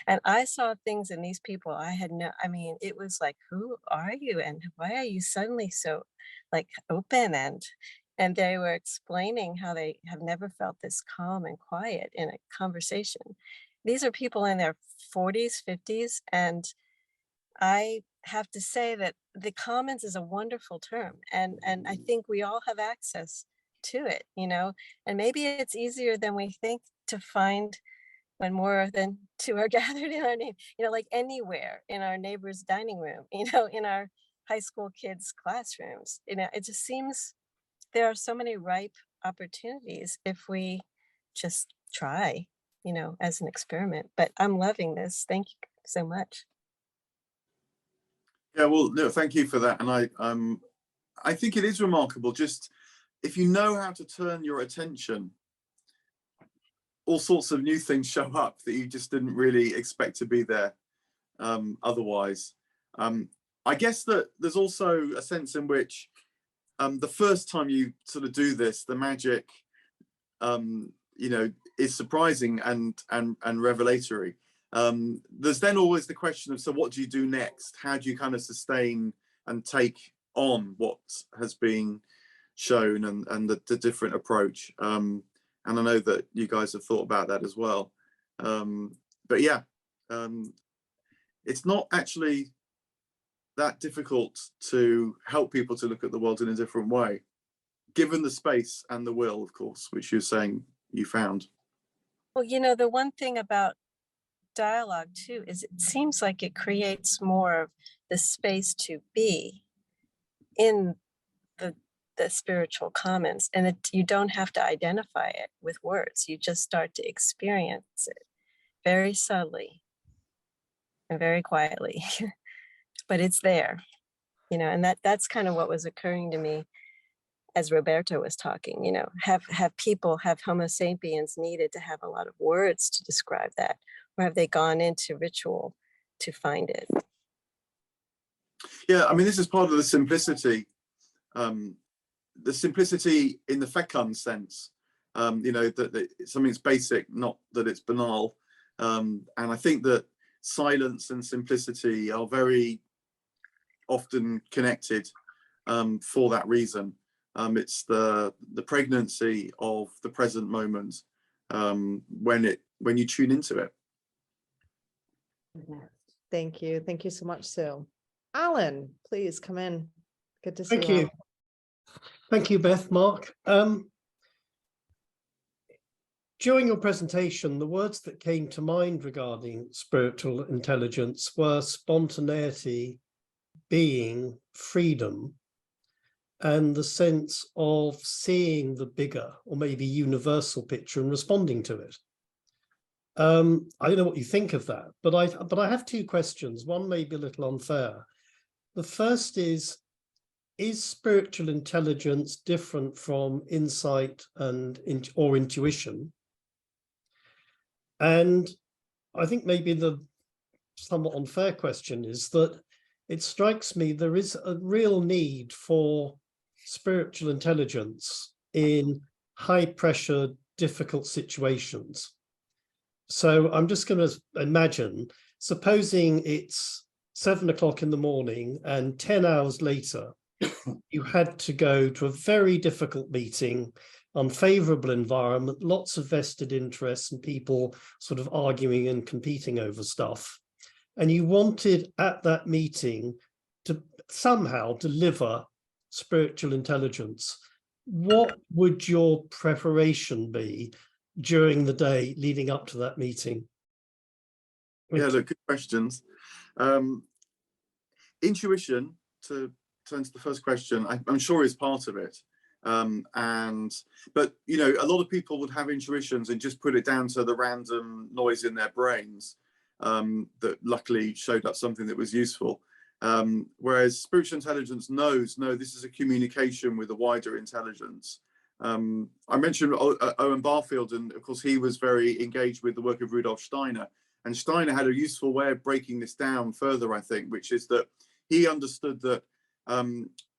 And I saw things in these people I had no, I mean, it was like, who are you? And why are you suddenly so like open? And they were explaining how they have never felt this calm and quiet in a conversation. These are people in their 40s, 50s, and I have to say that the commons is a wonderful term. And I think we all have access to it, you know, and maybe it's easier than we think to find when more than two are gathered in our name, you know, like anywhere in our neighbor's dining room, you know, in our high school kids' classrooms. You know, it just seems there are so many ripe opportunities if we just try, you know, as an experiment. But I'm loving this. Thank you so much. Yeah, well, no, thank you for that. And I think it is remarkable. Just if you know how to turn your attention, all sorts of new things show up that you just didn't really expect to be there otherwise. I guess that there's also a sense in which the first time you sort of do this, the magic, you know, is surprising and revelatory. There's then always the question of, so what do you do next? How do you kind of sustain and take on what has been shown and the different approach? And I know that you guys have thought about that as well. But yeah, it's not actually that difficult to help people to look at the world in a different way, given the space and the will, of course, which you're saying you found. Well, you know, the one thing about dialogue too is it seems like it creates more of the space to be in the spiritual comments, and you don't have to identify it with words. You just start to experience it very subtly and very quietly, but it's there, you know, and that's kind of what was occurring to me as Roberto was talking. You know, have people, have Homo sapiens needed to have a lot of words to describe that, or have they gone into ritual to find it? Yeah, I mean, this is part of the simplicity in the fecund sense, you know, that something's basic, not that it's banal. And I think that silence and simplicity are very often connected for that reason. It's the pregnancy of the present moment when you tune into it. Thank you. Thank you so much, Sue. Alan, please come in. Good to see Thank you. you. Thank you, Beth, Mark. During your presentation, the words that came to mind regarding spiritual intelligence were spontaneity, being, freedom, and the sense of seeing the bigger or maybe universal picture and responding to it. I don't know what you think of that, but I have two questions. One may be a little unfair. The first is spiritual intelligence different from insight or intuition? And I think maybe the somewhat unfair question is that it strikes me there is a real need for spiritual intelligence in high pressure, difficult situations. So I'm just going to imagine, supposing it's 7 o'clock in the morning and 10 hours later, you had to go to a very difficult meeting, unfavorable environment, lots of vested interests and people sort of arguing and competing over stuff. And you wanted at that meeting to somehow deliver spiritual intelligence. What would your preparation be during the day leading up to that meeting? Yeah, look, good questions. Intuition, to turn to the first question, I'm sure is part of it. But you know, a lot of people would have intuitions and just put it down to the random noise in their brains that luckily showed up something that was useful. Whereas spiritual intelligence knows, no, this is a communication with a wider intelligence. I mentioned Owen Barfield, and of course he was very engaged with the work of Rudolf Steiner, and Steiner had a useful way of breaking this down further, I think, which is that he understood that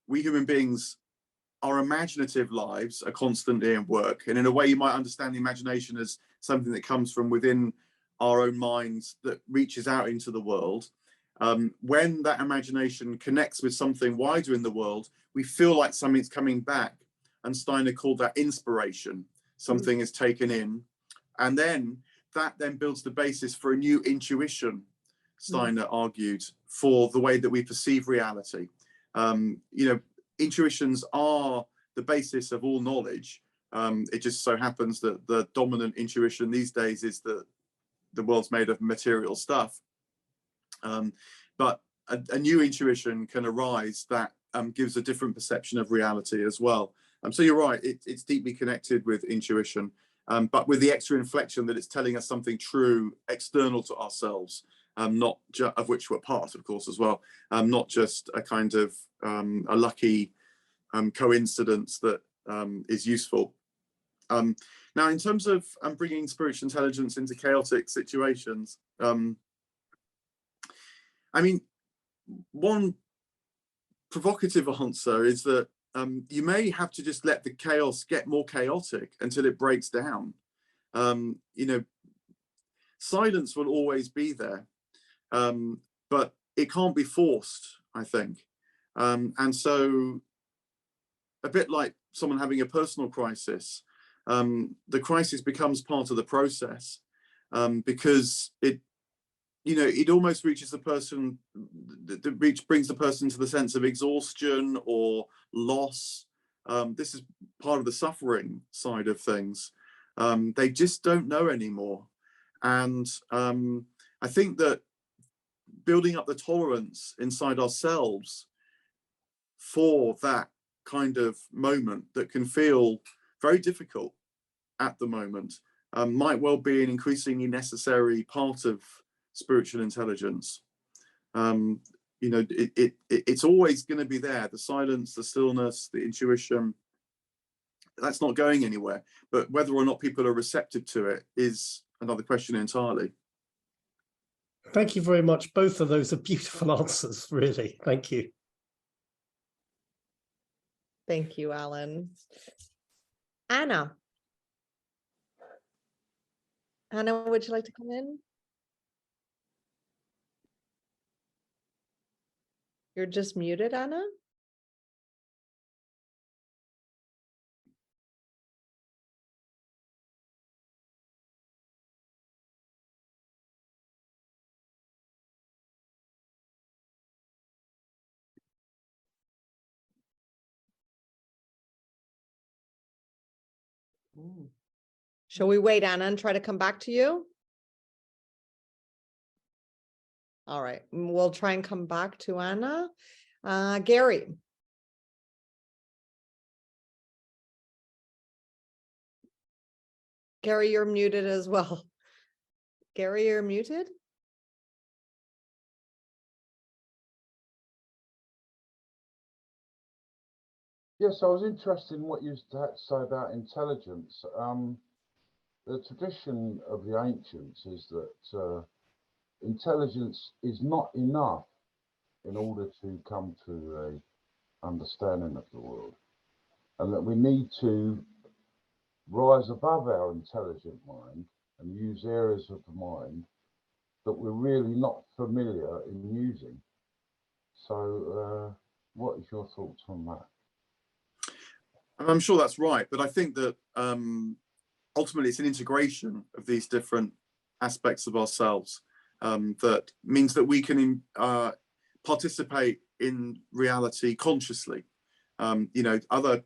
we human beings, our imaginative lives are constantly at work, and in a way you might understand the imagination as something that comes from within our own minds that reaches out into the world. When that imagination connects with something wider in the world, we feel like something's coming back, and Steiner called that inspiration. Something is taken in, and then that then builds the basis for a new intuition, Steiner argued, for the way that we perceive reality. You know, intuitions are the basis of all knowledge. It just so happens that the dominant intuition these days is that the world's made of material stuff. But a new intuition can arise that gives a different perception of reality as well. So you're right, it's deeply connected with intuition, but with the extra inflection that it's telling us something true external to ourselves, not of which we're part, of course, as well, not just a kind of a lucky coincidence that is useful. Now, in terms of bringing spiritual intelligence into chaotic situations, I mean, one provocative answer is that you may have to just let the chaos get more chaotic until it breaks down. You know, silence will always be there, but it can't be forced, I think. And so, a bit like someone having a personal crisis, the crisis becomes part of the process, because it, you know, it almost reaches the person, brings the person to the sense of exhaustion or loss. This is part of the suffering side of things. They just don't know anymore. And I think that building up the tolerance inside ourselves for that kind of moment that can feel very difficult at the moment might well be an increasingly necessary part of spiritual intelligence. You know, it's always going to be there. The silence, the stillness, the intuition, that's not going anywhere. But whether or not people are receptive to it is another question entirely. Thank you very much. Both of those are beautiful answers, really. Thank you. Thank you, Alan. Anna. Anna, would you like to come in? You're just muted, Anna. Shall we wait, Anna, and try to come back to you? All right, we'll try and come back to Anna. Gary. Gary, you're muted as well. Gary, you're muted. Yes, I was interested in what you had to say about intelligence. The tradition of the ancients is that intelligence is not enough in order to come to a understanding of the world, and that we need to rise above our intelligent mind and use areas of the mind that we're really not familiar in using. So what is your thoughts on that? I'm sure that's right, but I think that ultimately it's an integration of these different aspects of ourselves that means that we can participate in reality consciously. You know, other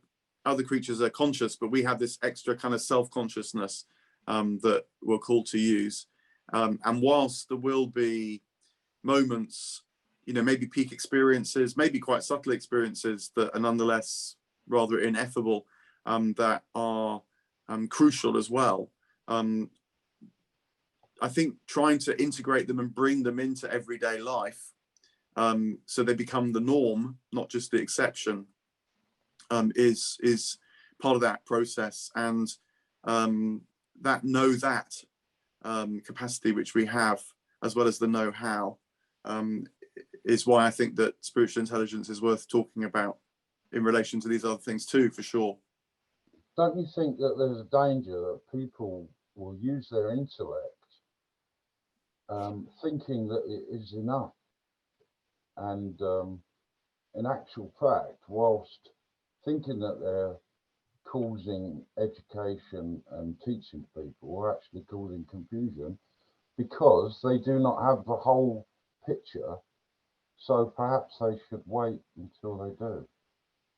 creatures are conscious, but we have this extra kind of self-consciousness that we're called to use. And whilst there will be moments, you know, maybe peak experiences, maybe quite subtle experiences that are nonetheless rather ineffable, that are crucial as well. I think trying to integrate them and bring them into everyday life so they become the norm, not just the exception, is part of that process. And that capacity which we have, as well as the know-how, is why I think that spiritual intelligence is worth talking about in relation to these other things too, for sure. Don't you think that there's a danger that people will use their intellect thinking that it is enough, and in actual fact, whilst thinking that they're causing education and teaching people, are actually causing confusion because they do not have the whole picture? So perhaps they should wait until they do.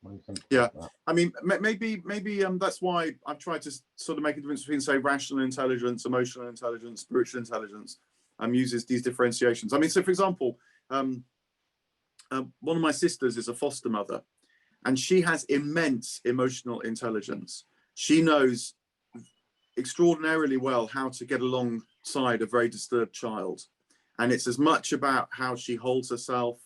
What do you think? Yeah, about that? I mean, maybe that's why I've tried to sort of make a difference between, say, rational intelligence, emotional intelligence, spiritual intelligence. Uses these differentiations. I mean, so for example, one of my sisters is a foster mother, and she has immense emotional intelligence. She knows extraordinarily well how to get alongside a very disturbed child, and it's as much about how she holds herself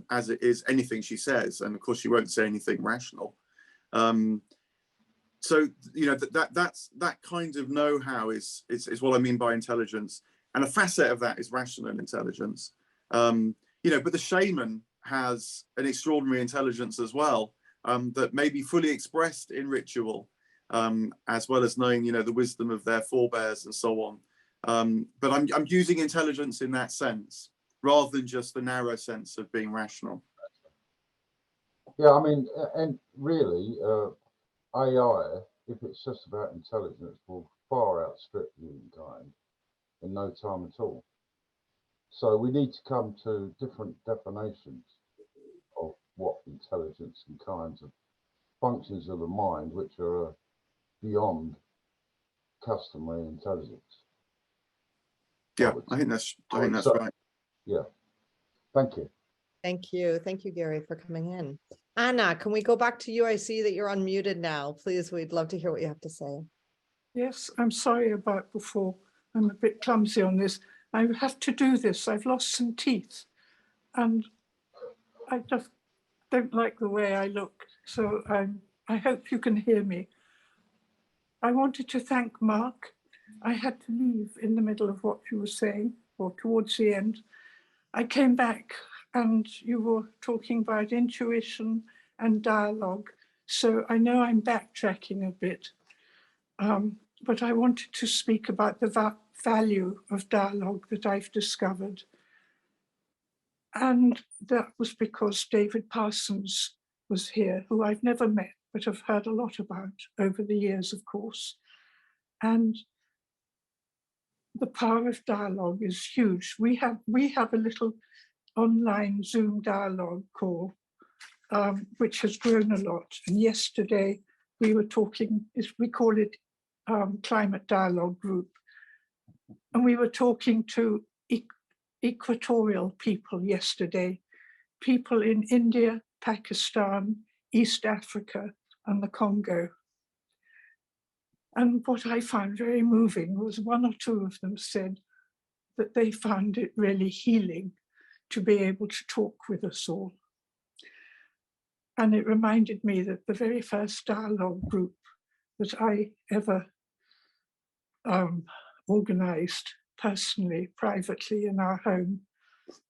as it is anything she says. And of course, she won't say anything rational. So you know that's that kind of know-how is what I mean by intelligence. And a facet of that is rational intelligence. You know, but the shaman has an extraordinary intelligence as well, that may be fully expressed in ritual, as well as knowing, you know, the wisdom of their forebears and so on. But I'm using intelligence in that sense, rather than just the narrow sense of being rational. Yeah, I mean, and really, AI, if it's just about intelligence, will far outstrip humankind in no time at all. So we need to come to different definitions of what intelligence and kinds of functions of the mind which are beyond customary intelligence. Yeah, I think that's right. Yeah, thank you. Thank you. Thank you, Gary, for coming in. Anna, can we go back to you? I see that you're unmuted now. Please, we'd love to hear what you have to say. Yes, I'm sorry about before. I'm a bit clumsy on this. I have to do this. I've lost some teeth and I just don't like the way I look. So I hope you can hear me. I wanted to thank Mark. I had to leave in the middle of what you were saying, or towards the end. I came back and you were talking about intuition and dialogue. So I know I'm backtracking a bit, but I wanted to speak about the value of dialogue that I've discovered. And that was because David Parsons was here, who I've never met, but have heard a lot about over the years, of course. And the power of dialogue is huge. We have a little online Zoom dialogue call, which has grown a lot. And yesterday we were talking, we call it Climate Dialogue Group. And we were talking to equatorial people yesterday, people in India, Pakistan, East Africa, and the Congo. And what I found very moving was one or two of them said that they found it really healing to be able to talk with us all. And it reminded me that the very first dialogue group that I ever organized personally, privately in our home,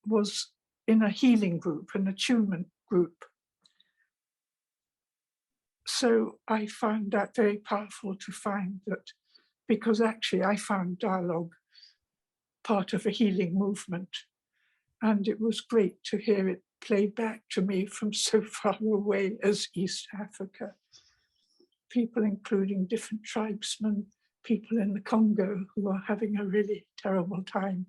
was in a healing group, an attunement group. So I found that very powerful to find that, because actually I found dialogue part of a healing movement. And it was great to hear it played back to me from so far away as East Africa. People including different tribesmen, people in the Congo who are having a really terrible time.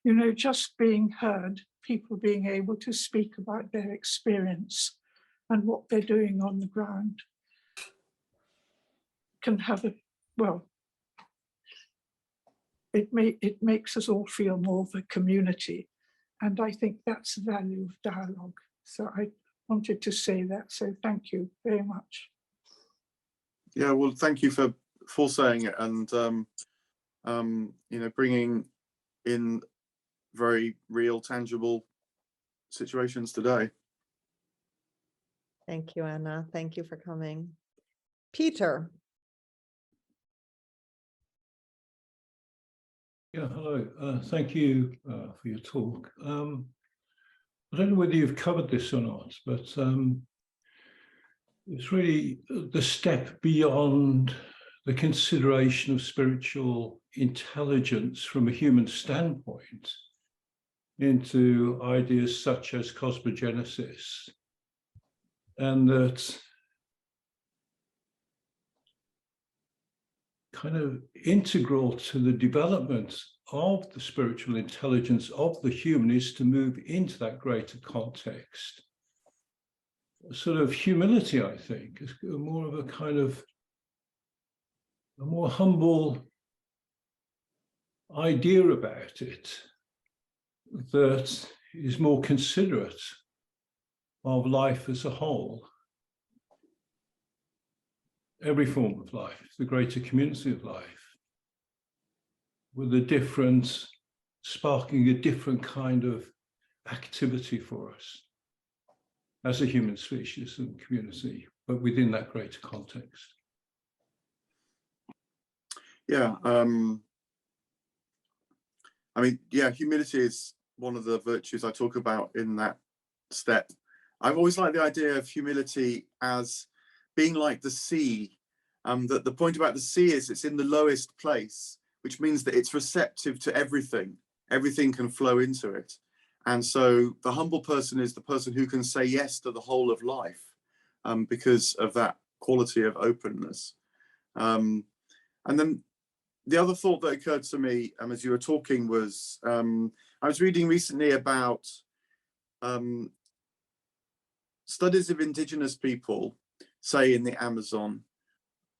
You know, just being heard, people being able to speak about their experience and what they're doing on the ground can have a, well, it makes us all feel more of a community. And I think that's the value of dialogue. So I wanted to say that. So thank you very much. Yeah, well, thank you for saying it, and you know, bringing in very real, tangible situations today. Thank you, Anna. Thank you for coming. Peter. Yeah, hello. Thank you for your talk. I don't know whether you've covered this or not, but it's really the step beyond the consideration of spiritual intelligence from a human standpoint into ideas such as cosmogenesis, and that kind of integral to the development of the spiritual intelligence of the human is to move into that greater context. sort of humility, I think. It's more of a kind of a more humble idea about it that is more considerate of life as a whole. Every form of life, the greater community of life, with a different, sparking a different kind of activity for us as a human species and community, but within that greater context. Yeah, I mean, yeah, humility is one of the virtues I talk about in that step. I've always liked the idea of humility as being like the sea. That the point about the sea is it's in the lowest place, which means that it's receptive to everything. Everything can flow into it. And so the humble person is the person who can say yes to the whole of life because of that quality of openness. And then the other thought that occurred to me as you were talking was, I was reading recently about studies of indigenous people, say in the Amazon,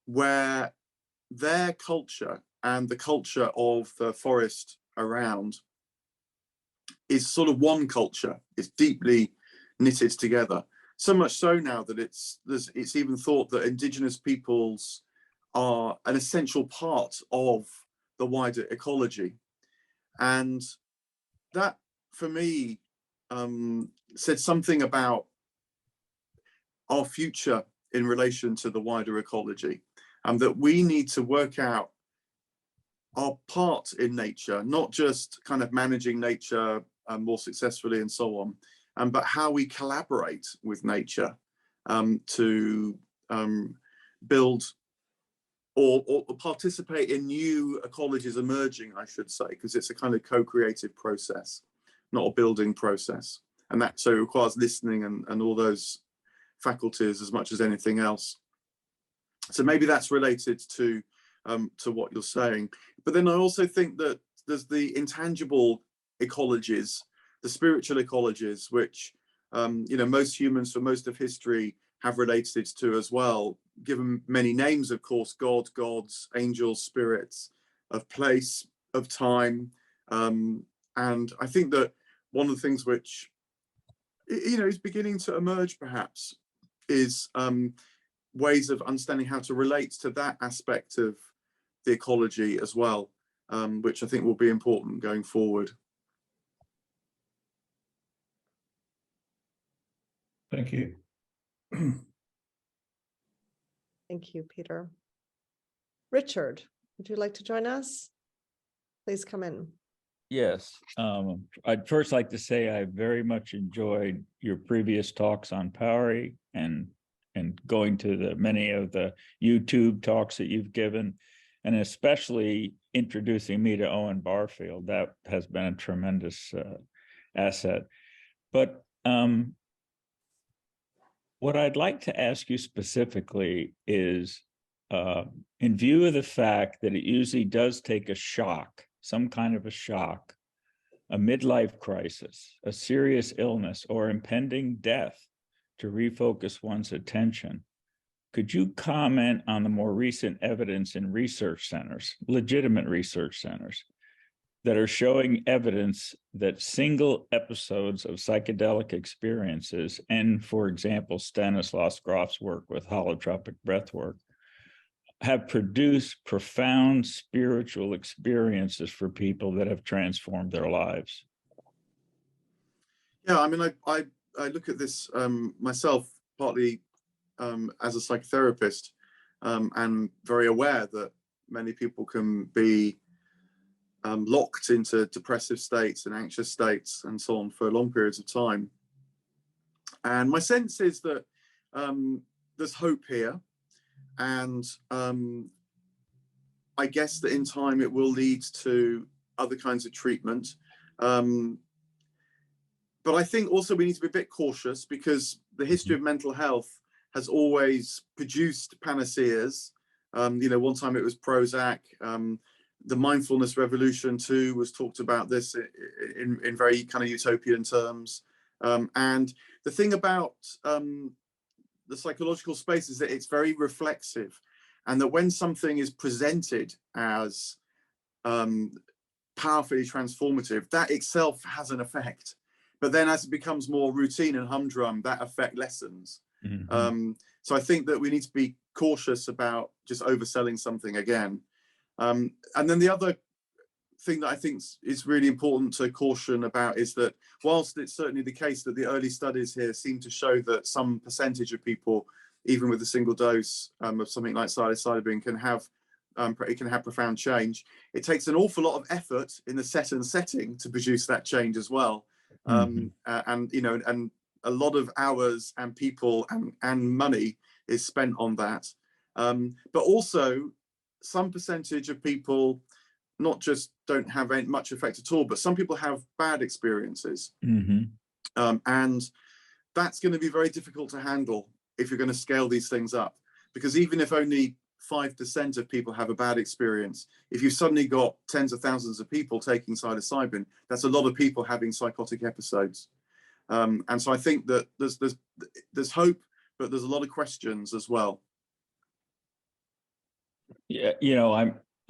where their culture and the culture of the forest around is sort of one culture. It's deeply knitted together. So much so now that it's even thought that indigenous peoples are an essential part of the wider ecology. And that, for me, said something about our future in relation to the wider ecology, and that we need to work out our part in nature, not just kind of managing nature more successfully and so on, but how we collaborate with nature to build or participate in new ecologies emerging, I should say, because it's a kind of co-creative process, not a building process. And that so requires listening and all those faculties as much as anything else. So maybe that's related to what you're saying. But then I also think that there's the intangible ecologies, the spiritual ecologies, which most humans for most of history have related to as well, given many names, of course: God, gods, angels, spirits, of place, of time. And I think that one of the things which is beginning to emerge perhaps is ways of understanding how to relate to that aspect of the ecology as well, which I think will be important going forward. Thank you. Thank you, Peter. Richard, would you like to join us? Please come in. Yes, I'd first like to say I very much enjoyed your previous talks on Powery and going to the many of the YouTube talks that you've given, and especially introducing me to Owen Barfield. That has been a tremendous asset. But what I'd like to ask you specifically is, in view of the fact that it usually does take a shock, some kind of a shock, a midlife crisis, a serious illness, or impending death to refocus one's attention, could you comment on the more recent evidence in research centers, legitimate research centers, that are showing evidence that single episodes of psychedelic experiences, and for example, Stanislav Grof's work with holotropic breathwork, have produced profound spiritual experiences for people that have transformed their lives? Yeah, I mean, I look at this myself, partly as a psychotherapist, and very aware that many people can be locked into depressive states and anxious states and so on for long periods of time. And my sense is that there's hope here. And I guess that in time it will lead to other kinds of treatment. But I think also we need to be a bit cautious, because the history of mental health has always produced panaceas. One time it was Prozac. The mindfulness revolution too was talked about this in very kind of utopian terms. And the thing about the psychological space is that it's very reflexive, and that when something is presented as powerfully transformative, that itself has an effect. But then as it becomes more routine and humdrum, that effect lessens. So I think that we need to be cautious about just overselling something again. And then the other thing that I think is really important to caution about is that whilst it's certainly the case that the early studies here seem to show that some percentage of people, even with a single dose of something like psilocybin, can have profound change, it takes an awful lot of effort in the setting to produce that change as well. And you know, and a lot of hours and people and money is spent on that. But also some percentage of people not just don't have much effect at all, but some people have bad experiences. And that's going to be very difficult to handle if you're going to scale these things up, because even if only 5% of people have a bad experience, if you've suddenly got tens of thousands of people taking psilocybin, that's a lot of people having psychotic episodes. And so I think that there's hope, but there's a lot of questions as well. Yeah, you know,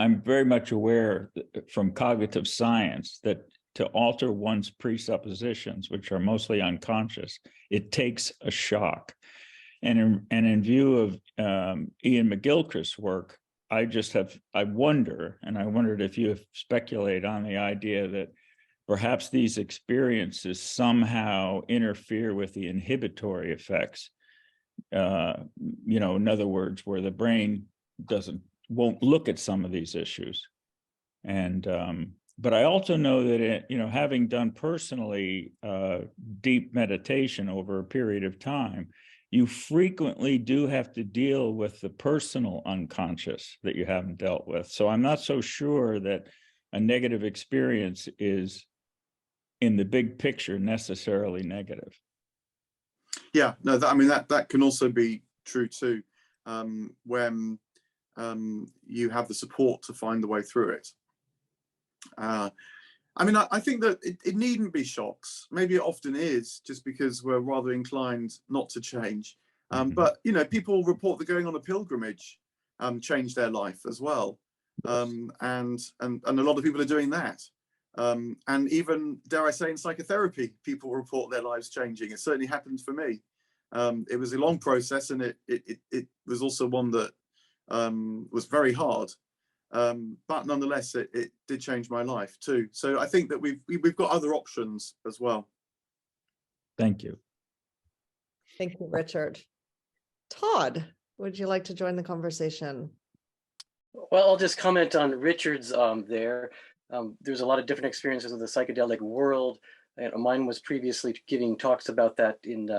I'm very much aware from cognitive science that to alter one's presuppositions, which are mostly unconscious, it takes a shock. And in view of Ian McGilchrist's work, I wonder, and I wondered if you have speculated on the idea that perhaps these experiences somehow interfere with the inhibitory effects. You know, in other words, where the brain won't look at some of these issues. And but I also know that you know, having done personally deep meditation over a period of time, you frequently do have to deal with the personal unconscious that you haven't dealt with. So I'm not so sure that a negative experience is, in the big picture, necessarily negative. Yeah, no, I mean, that can also be true too, when you have the support to find the way through it. I mean, I think that it needn't be shocks. Maybe it often is, just because we're rather inclined not to change. But, you know, people report that going on a pilgrimage changed their life as well. And a lot of people are doing that. And even, dare I say, in psychotherapy, people report their lives changing. It certainly happened for me. It was a long process, and it was also one that was very hard. But nonetheless, it did change my life too. So I think that we've got other options as well. Thank you. Thank you, Richard. Todd, would you like to join the conversation? Well, I'll just comment on Richard's there. There's a lot of different experiences of the psychedelic world. And mine was previously giving talks about that in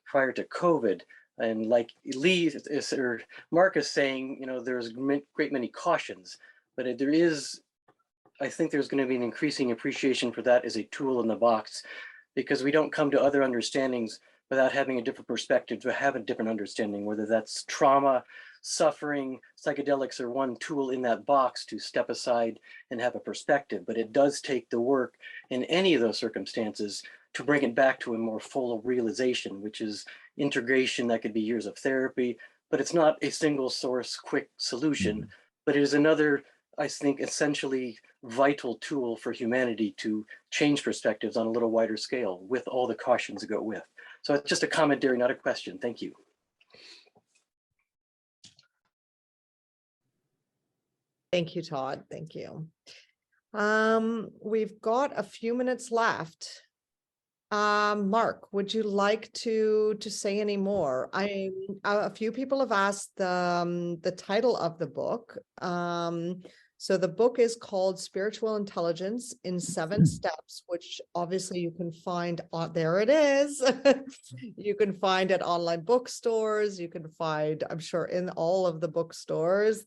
prior to COVID. And like Lee or Mark is saying, you know, there's great many cautions, but I think there's going to be an increasing appreciation for that as a tool in the box, because we don't come to other understandings without having a different perspective to have a different understanding, whether that's trauma, suffering. Psychedelics are one tool in that box to step aside and have a perspective, but it does take the work in any of those circumstances to bring it back to a more full realization, which is integration. That could be years of therapy, but it's not a single source quick solution, but it is another, I think, essentially vital tool for humanity to change perspectives on a little wider scale with all the cautions that go with. So it's just a commentary, not a question. Thank you. Thank you, Todd. Thank you. We've got a few minutes left. Mark, would you like to say any more? A few people have asked the title of the book. So the book is called Spiritual Intelligence in 7 Steps, which obviously you can find on, there it is. You can find at online bookstores. You can find, I'm sure, in all of the bookstores,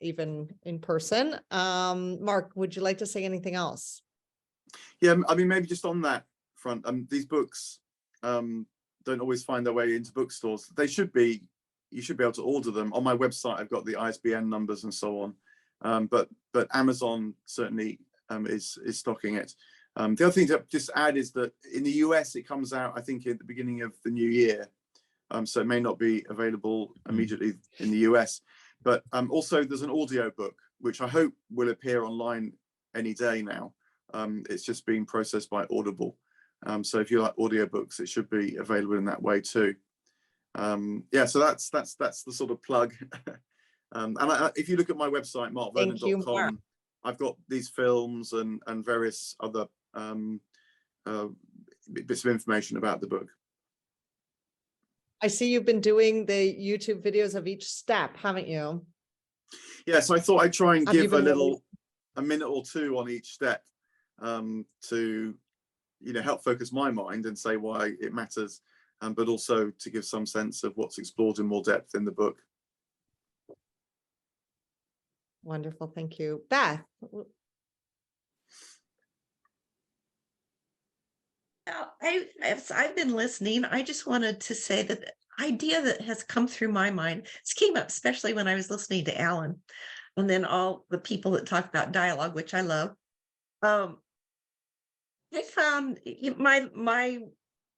even in person. Mark, would you like to say anything else? Yeah, I mean, maybe just on that front, these books don't always find their way into bookstores. They should be. You should be able to order them. On my website, I've got the ISBN numbers and so on. But Amazon certainly is stocking it. The other thing to just add is that in the US, it comes out, I think, at the beginning of the new year. So it may not be available immediately in the US. But also there's an audio book, which I hope will appear online any day now. It's just being processed by Audible. So if you like audiobooks, it should be available in that way too. Yeah, so that's the sort of plug. And if you look at my website, markvernon.com, I've got these films and various other bits of information about the book. I see you've been doing the YouTube videos of each step, haven't you? Yeah, so I thought I'd try and Have you give been a minute or two on each step to help focus my mind and say why it matters, but also to give some sense of what's explored in more depth in the book. Wonderful, thank you. Beth. As I've been listening, I just wanted to say that the idea that has come through my mind, this came up especially when I was listening to Alan, and then all the people that talk about dialogue, which I love. I found my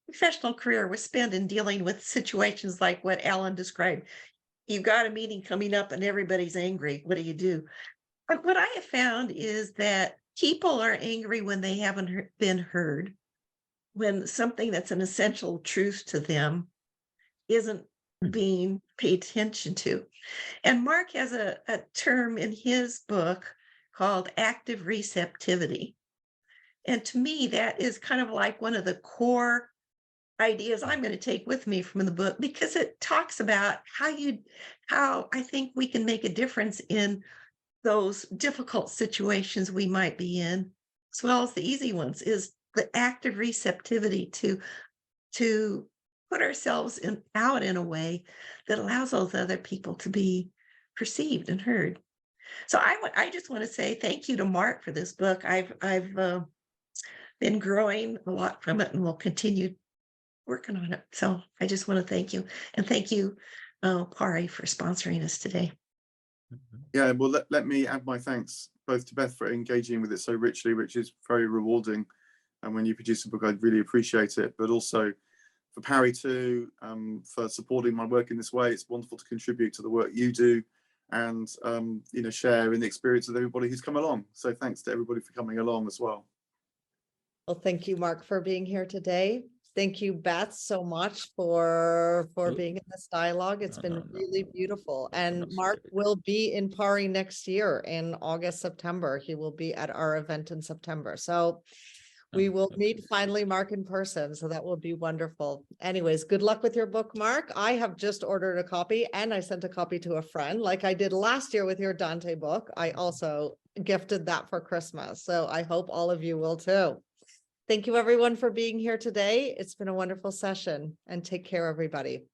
professional career was spent in dealing with situations like what Alan described. You've got a meeting coming up and everybody's angry. What do you do? But what I have found is that people are angry when they haven't been heard, when something that's an essential truth to them isn't being paid attention to. And Mark has a term in his book called active receptivity. And to me, that is kind of like one of the core ideas I'm going to take with me from the book, because it talks about how I think we can make a difference in those difficult situations we might be in, as well as the easy ones, is the active receptivity to put ourselves out in a way that allows those other people to be perceived and heard. So I just want to say thank you to Mark for this book. I've been growing a lot from it and will continue working on it. So I just want to thank you, and thank you, Pari, for sponsoring us today. Yeah, well, let me add my thanks both to Beth for engaging with it so richly, which is very rewarding. And when you produce a book, I really appreciate it, but also for Pari too, for supporting my work in this way. It's wonderful to contribute to the work you do and share in the experience of everybody who's come along. So thanks to everybody for coming along as well. Well, thank you, Mark, for being here today. Thank you, Beth, so much for being in this dialogue. It's been really beautiful. And Mark will be in Pari next year in August, September. He will be at our event in September. So we will meet finally, Mark, in person. So that will be wonderful. Anyways, good luck with your book, Mark. I have just ordered a copy and I sent a copy to a friend like I did last year with your Dante book. I also gifted that for Christmas. So I hope all of you will too. Thank you everyone for being here today. It's been a wonderful session, and take care, everybody.